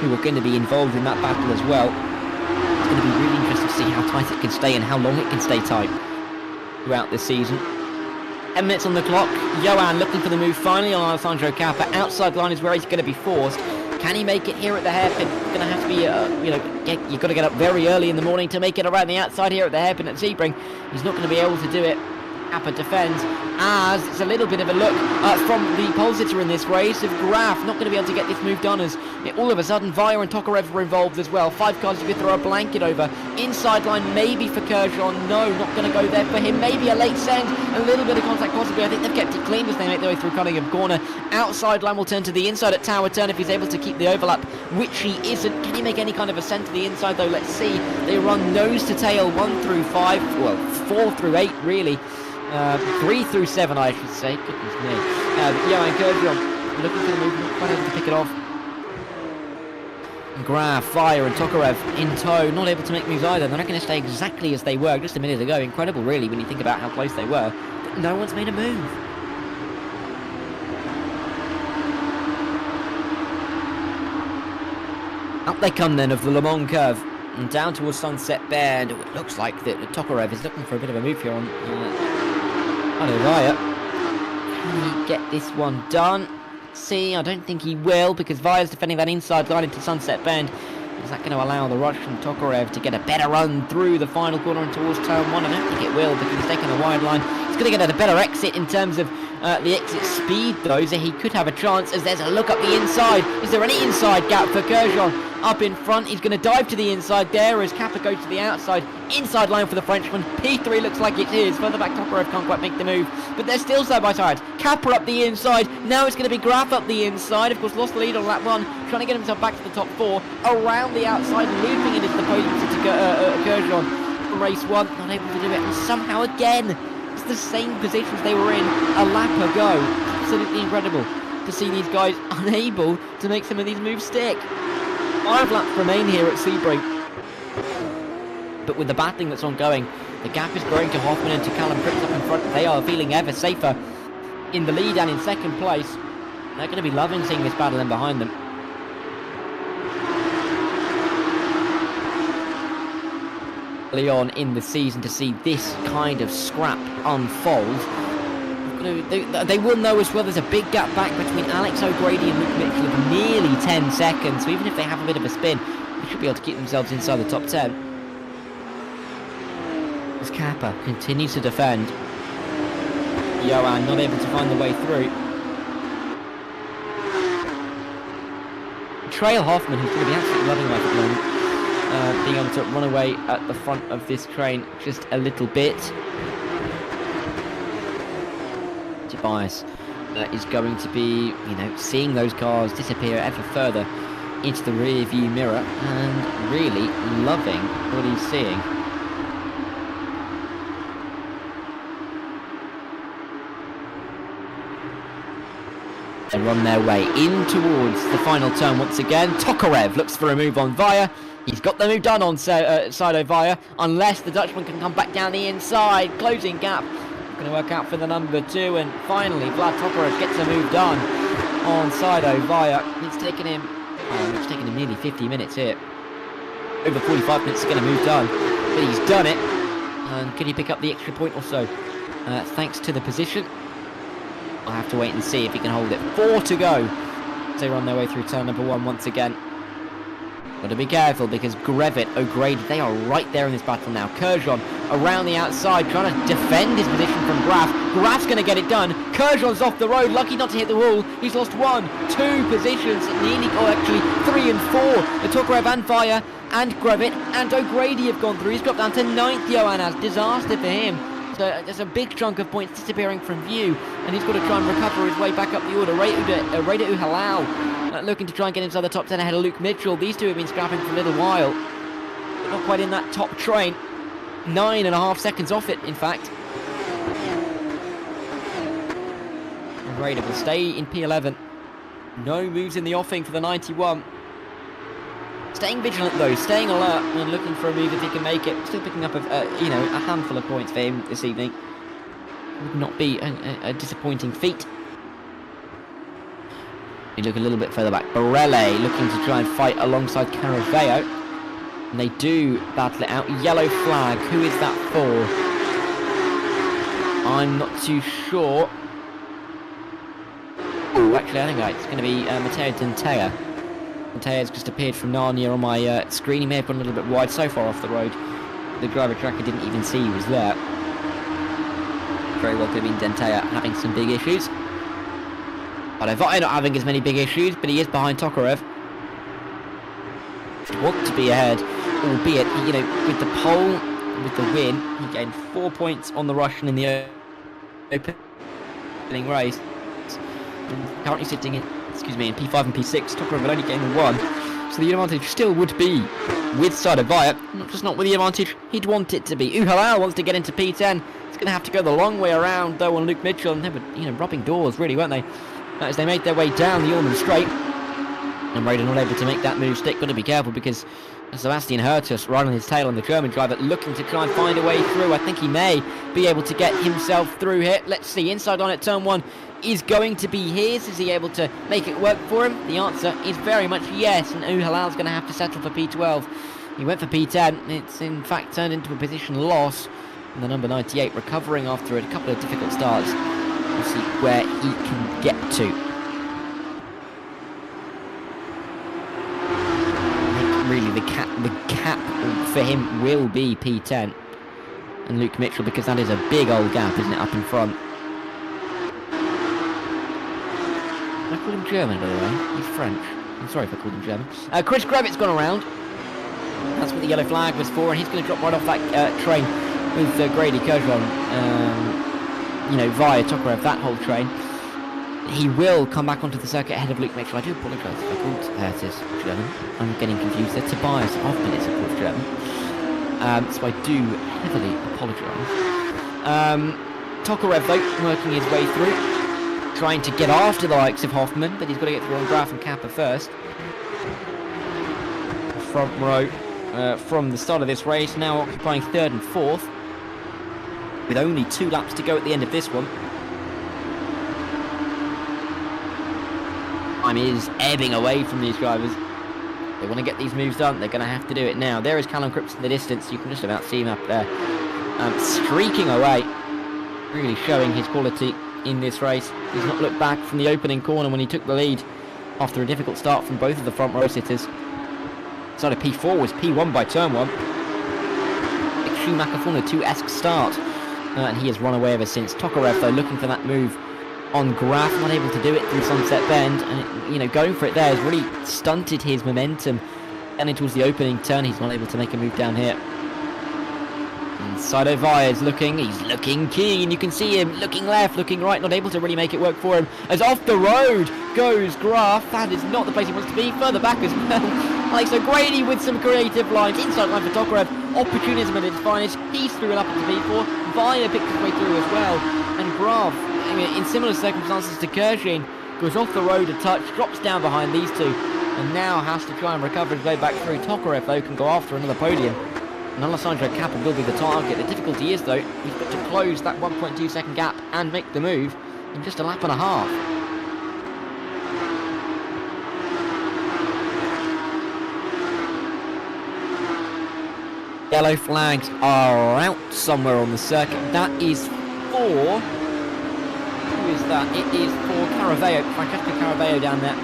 who are going to be involved in that battle as well. It's going to be really interesting to see how tight it can stay and how long it can stay tight throughout this season. 10 minutes on the clock. Johan looking for the move finally on Alessandro Kappa. Outside line is where he's going to be forced. Can he make it here at the hairpin? Going to have to be, you've got to get up very early in the morning to make it around the outside here at the hairpin at Sebring. He's not going to be able to do it. Kappa defends, as it's a little bit of a look from the pole sitter in this race of Graf. Not going to be able to get this move done, as all of a sudden Via and Tokarev were involved as well. 5 cars you could throw a blanket over. Inside line maybe for Kurjon. No, not going to go there for him. Maybe a late send. A little bit of contact possibly. I think they've kept it clean as they make their way through Cunningham Corner. Outside line will turn to the inside at Tower Turn if he's able to keep the overlap, which he isn't. Can he make any kind of ascent to the inside though? Let's see. They run nose to tail 1 through 5. Well, 4 through 8 really. 3 through 7, I should say. Goodness me. Johan Kerjon looking for the move, not quite able to pick it off. Graf, Fire and Tokarev in tow, not able to make moves either. They're not going to stay exactly as they were just a minute ago. Incredible, really, when you think about how close they were. But no one's made a move. Up they come then of the Le Mans curve. And down towards Sunset Bend. It looks like that Tokarev is looking for a bit of a move here on Adovaya. Can he get this one done? See, I don't think he will, because Vaya's defending that inside line into Sunset Bend. Is that going to allow the Russian Tokarev to get a better run through the final corner and towards turn 1? I don't think it will, because he's taking a wide line. He's going to get a better exit in terms of the exit speed, though, so he could have a chance as there's a look up the inside. Is there any inside gap for Kerjon? Up in front, he's going to dive to the inside there as Kappa goes to the outside. Inside line for the Frenchman. P3 looks like it is. Further back, Tokarev can't quite make the move, but they're still side by side. Kappa up the inside. Now it's going to be Graf up the inside. Of course, lost the lead on lap 1. Trying to get himself back to the top 4. Around the outside, looping it into the podium to Kerjon. Race 1, not able to do it. And somehow again, it's the same positions they were in a lap ago. Absolutely incredible to see these guys unable to make some of these moves stick. 5 laps remain here at Sebring. But with the battling that's ongoing, the gap is growing to Hoffman and to Callum Cripps up in front. They are feeling ever safer in the lead and in second place. They're going to be loving seeing this battle in behind them. Early on in the season to see this kind of scrap unfold. They will know as well there's a big gap back between Alex O'Grady and Luke Mitchell of nearly 10 seconds. So even if they have a bit of a spin, they should be able to keep themselves inside the top 10. As Kappa continues to defend. Johan not able to find the way through. Trail Hoffman, who's going to be absolutely loving life at the moment, being able to run away at the front of this train just a little bit. Tobias is going to be, seeing those cars disappear ever further into the rear view mirror and really loving what he's seeing. They run their way in towards the final turn once again. Tokarev looks for a move on Vaya. He's got the move done on Saido Vaya, unless the Dutchman can come back down the inside. Closing gap. Going to work out for the number 2, and finally Vlad Tokarev gets a move done on Saido Vaya. It's taken him nearly 50 minutes here. Over 45 minutes to get a move done, but he's done it. And can he pick up the extra point or so? Thanks to the position. I'll have to wait and see if he can hold it. 4 to go. They run their way through turn number 1 once again. Got to be careful because Grevit, O'Grady, they are right there in this battle now. Kerjon around the outside trying to defend his position from Graf. Graf's going to get it done. Kerjon's off the road, lucky not to hit the wall. He's lost 1, 2 positions. Actually 3 and 4. The Tokarev and Fire and Grevit and O'Grady have gone through. He's dropped down to 9th, Johan has. Disaster for him. So there's a big chunk of points disappearing from view, and he's got to try and recover his way back up the order. Reda Uhalal looking to try and get inside the top 10 ahead of Luke Mitchell. These two have been scrapping for a little while, but not quite in that top train. 9.5 seconds off it, in fact. And Reda will stay in P11. No moves in the offing for the 91. Staying vigilant though, staying alert and looking for a move if he can make it. Still picking up a handful of points for him this evening. Would not be a disappointing feat. You look a little bit further back. Borelli looking to try and fight alongside Caraveo. And they do battle it out. Yellow flag. Who is that for? I'm not too sure. Oh, actually, I think it's going to be Matteo Dentea. Mateo's just appeared from Narnia on my screen. He may have gone a little bit wide, so far off the road. The driver tracker didn't even see he was there. Very well could have been Dentea having some big issues. Adovaya not having as many big issues, but he is behind Tokarev. Want to be ahead, albeit, with the pole, with the win, he gained 4 points on the Russian in the opening race. Currently sitting in P5 and P6. Tokarev will only gain 1, so the advantage still would be with Adovaya, just not with the advantage he'd want it to be. Uhalal wants to get into P10, It's going to have to go the long way around, though, on Luke Mitchell. And they were, you know, rubbing doors, really, weren't they? As they made their way down the Ormond Straight. And Raider not able to make that move stick. Got to be careful because Sebastian Hertus right on his tail on the German driver, looking to try and find a way through. I think he may be able to get himself through here. Let's see. Inside on at turn 1 is going to be his. Is he able to make it work for him? The answer is very much yes. And Halal's going to have to settle for P12. He went for P10. It's in fact turned into a position loss. And the number 98 recovering after a couple of difficult starts. We'll see where he can get to. I think really the cap for him will be P10. And Luke Mitchell, because that is a big old gap, isn't it, up in front. I call him German, by the way. He's French. I'm sorry if I called him German. Chris Gravit's gone around. That's what the yellow flag was for, and he's going to drop right off that train with Grady Kerjon, you know, via Tokarev, that whole train. He will come back onto the circuit ahead of Luke Mitchell. I do apologise if I called Hertis German. I'm getting confused there. Tobias Hoffman is, of course, German. So I do heavily apologise. Tokarev, though, working his way through, trying to get after the likes of Hoffman, but he's got to get through on Graf and Kappa first. Front row from the start of this race, now occupying 3rd and 4th, with only 2 laps to go at the end of this one. Time is ebbing away from these drivers. They want to get these moves done, they're going to have to do it now. There is Callum Cripps in the distance, you can just about see him up there, streaking away, really showing his quality in this race. He's not looked back from the opening corner when he took the lead after a difficult start from both of the front row sitters. Side of P4 was P1 by turn 1. Big Schumacher Formula 2-esque start. And he has run away ever since. Tokarev, though, looking for that move on Graf, not able to do it through Sunset Bend. And, you know, going for it there has really stunted his momentum. And towards the opening turn, he's not able to make a move down here. And Sido Vaya is looking, he's looking keen. You can see him looking left, looking right, not able to really make it work for him. As off the road goes Graf. That is not the place he wants to be. Further back as well. Like so, Grady with some creative lines. Inside line for Tokarev. Opportunism at its finest. He's through it up into P4. Vaya picked his way through as well. And Graf, I mean, in similar circumstances to Kershin, goes off the road a touch, drops down behind these two, and now has to try and recover his way back through. Tokarev, though, can go after another podium. And Alessandro Kappa will be the target. The difficulty is, though, he's got to close that 1.2 second gap and make the move in just a lap and a half. Yellow flags are out somewhere on the circuit. That is for... Who is that? It is for Caraveo. Francesco Caraveo down there.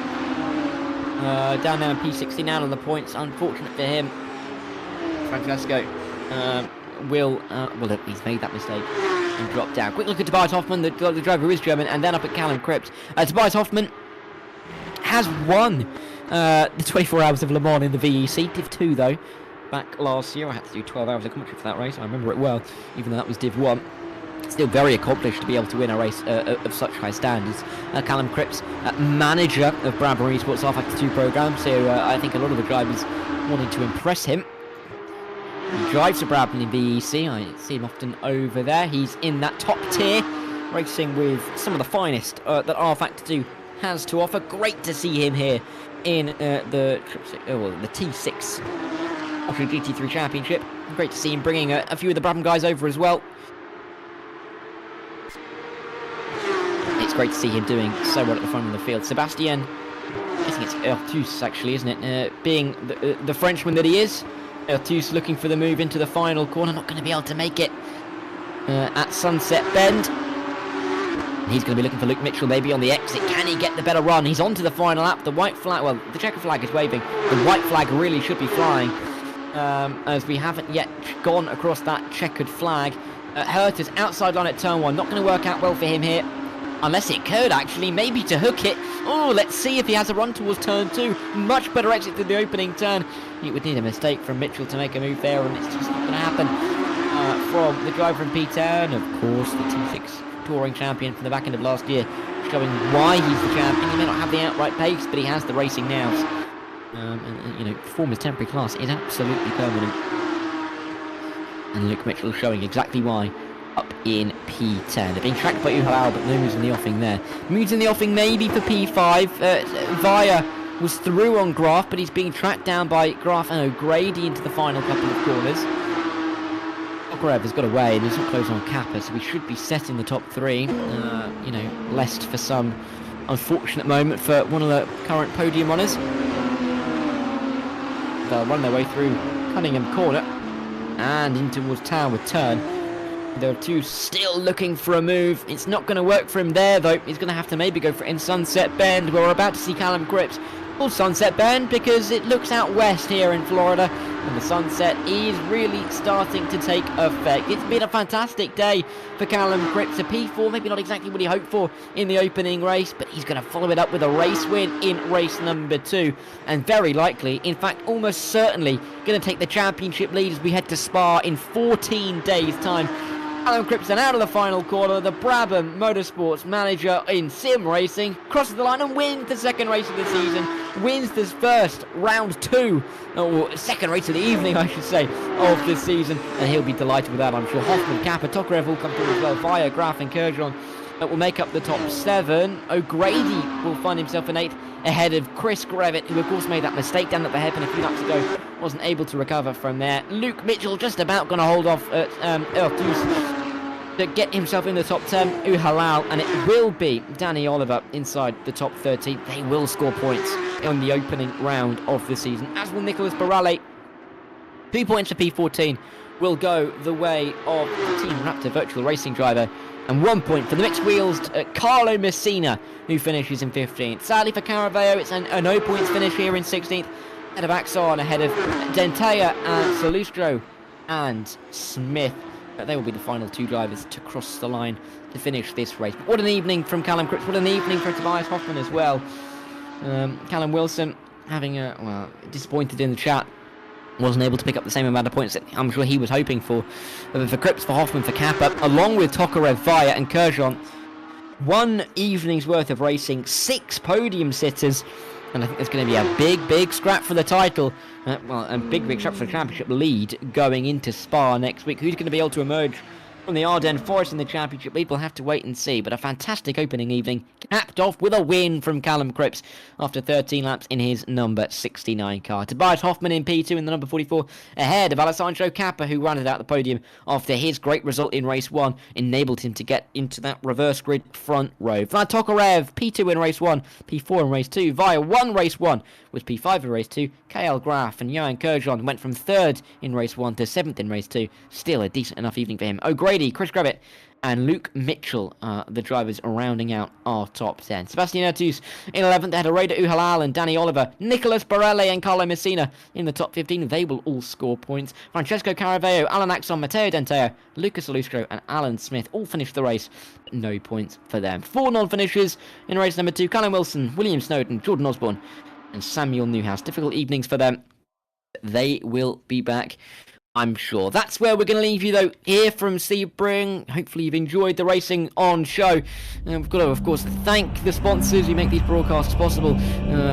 Down there in P16 out on the points. Unfortunate for him. Francesco will... well, he's made that mistake and dropped down. Quick look at Tobias Hoffman, the driver who is German, and then up at Callum Cripps. Tobias Hoffman has won the 24 Hours of Le Mans in the VEC. Div 2, though. Back last year, I had to do 12 hours of commentary for that race. I remember it well, even though that was Div 1. Still very accomplished to be able to win a race of such high standards. Callum Cripps, manager of Brabham Esports rFactor 2 programme, so I think a lot of the drivers wanted to impress him. He drives for Brabham in VEC. I see him often over there. He's in that top tier, racing with some of the finest that rFactor 2 has to offer. Great to see him here in the T6 Porsche GT3 Championship. Great to see him bringing a few of the Brabham guys over as well. It's great to see him doing so well at the front of the field. Sebastian, I think it's Ertus actually, isn't it? Being the Frenchman that he is. Ertus looking for the move into the final corner. Not going to be able to make it at Sunset Bend. He's going to be looking for Luke Mitchell maybe on the exit. Can he get the better run? He's on to the final lap. The white flag, well, the checker flag is waving. The white flag really should be flying. As we haven't yet gone across that checkered flag. Hertus outside line at turn 1. Not going to work out well for him here. Unless it could actually, maybe to hook it. Oh, let's see if he has a run towards turn 2. Much better exit than the opening turn. It would need a mistake from Mitchell to make a move there, and it's just not going to happen. From the driver from P10, of course, the T6 touring champion from the back end of last year, showing why he's the champion. He may not have the outright pace, but he has the racing nous. And you know, form his temporary class is absolutely permanent. And Luke Mitchell showing exactly why up in P10. They're being tracked by Uhalal, but no moves in the offing there. Moves in the offing maybe for P5. Via was through on Graf, but he's being tracked down by Graf and O'Grady into the final couple of corners. Tokarev has got away and he's not close on Kappa, so we should be set in the top 3. You know, lest for some unfortunate moment for one of the current podium runners. They'll run their way through Cunningham Corner and in towards Tower Turn. There are two still looking for a move. It's not going to work for him there, though. He's going to have to maybe go for it in Sunset Bend, where we're about to see Callum Cripps pull Sunset Bend because it looks out west here in Florida, and the sunset is really starting to take effect. It's been a fantastic day for Callum Cripps. A P4, maybe not exactly what he hoped for in the opening race, but he's going to follow it up with a race win in race number 2, and very likely, in fact almost certainly, going to take the championship lead as we head to Spa in 14 days' time. Callum Cripps then out of the final corner, the Brabham Motorsports manager in sim racing, crosses the line and wins the second race of the season, wins this first round 2, or second race of the evening I should say, of this season, and he'll be delighted with that I'm sure. Hoffman, Kappa, Tokarev will come through as well, Via, Graf and Kurjon will make up the top 7. O'Grady will find himself in 8th ahead of Chris Grevitt, who of course made that mistake down at the hairpin a few laps ago, wasn't able to recover from there. Luke Mitchell just about going to hold off at to get himself in the top 10, Uhalal, and it will be Danny Oliver inside the top 30. They will score points on the opening round of the season, as will Nicholas Barale. 2 points for P14 will go the way of the Team Raptor virtual racing driver, and 1 point for the mixed wheels Carlo Messina, who finishes in 15th. Sadly for Caraveo, it's a no points finish here in 16th, ahead of Axon, ahead of Dentea and Salustro and Smith. They will be the final 2 drivers to cross the line to finish this race. But what an evening from Callum Cripps, what an evening for Tobias Hoffman as well. Callum Wilson having disappointed in the chat, wasn't able to pick up the same amount of points that I'm sure he was hoping for. For Cripps, for Hoffman, for Kappa, along with Tokarev, Via and Kurjon. 1 evening's worth of racing, 6 podium sitters, and I think there's going to be a big scrap for the title. A big scrap for the championship lead going into Spa next week. Who's going to be able to emerge from the Ardennes Forest in the championship lead? We'll have to wait and see, but a fantastic opening evening, capped off with a win from Callum Cripps after 13 laps in his number 69 car. Tobias Hoffman in P2 in the number 44, ahead of Alessandro Kappa, who rounded out the podium after his great result in race 1 enabled him to get into that reverse grid front row. Vlad Tokarev, P2 in race 1, P4 in race 2, Via 1 race 1, was P5 in race 2, KL Graf and Johan Kurjon went from 3rd in race 1 to 7th in race 2, still a decent enough evening for him. O'Grady, Chris Grevitt and Luke Mitchell are the drivers rounding out our top 10. Sebastian Ertus in 11th ahead of Raider Uhalal and Danny Oliver. Nicholas Barale and Carlo Messina in the top 15. They will all score points. Francesco Caraveo, Alan Axon, Matteo Dentea, Lucas Alustro and Alan Smith all finished the race, but no points for them. 4 non-finishers in race number 2. Callum Wilson, William Snowden, Jordan Osborne and Samuel Newhouse. Difficult evenings for them. They will be back, I'm sure. That's where we're going to leave you, though, here from Sebring. Hopefully you've enjoyed the racing on show. We've got to, of course, thank the sponsors who make these broadcasts possible.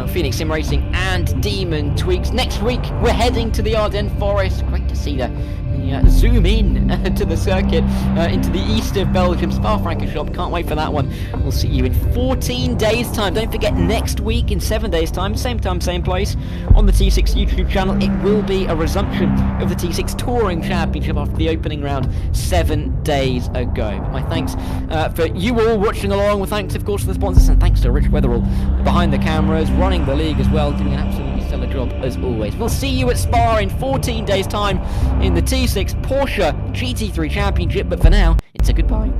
Phoenix Sim Racing and Demon Tweaks. Next week, we're heading to the Ardennes Forest. Great to see the zoom in to the circuit into the east of Belgium, Spa-Francorchamps. Can't wait for that one. We'll see you in 14 days' time. Don't forget, next week in 7 days' time, same place, on the T6 YouTube channel, it will be a resumption of the T6 Touring Championship after the opening round 7 days ago. But my thanks for you all watching along. With thanks, of course, to the sponsors, and thanks to Rich Weatherall behind the cameras, running the league as well, doing an absolutely stellar job as always. We'll see you at Spa in 14 days' time in the T6 Porsche GT3 Championship, but for now, it's a goodbye.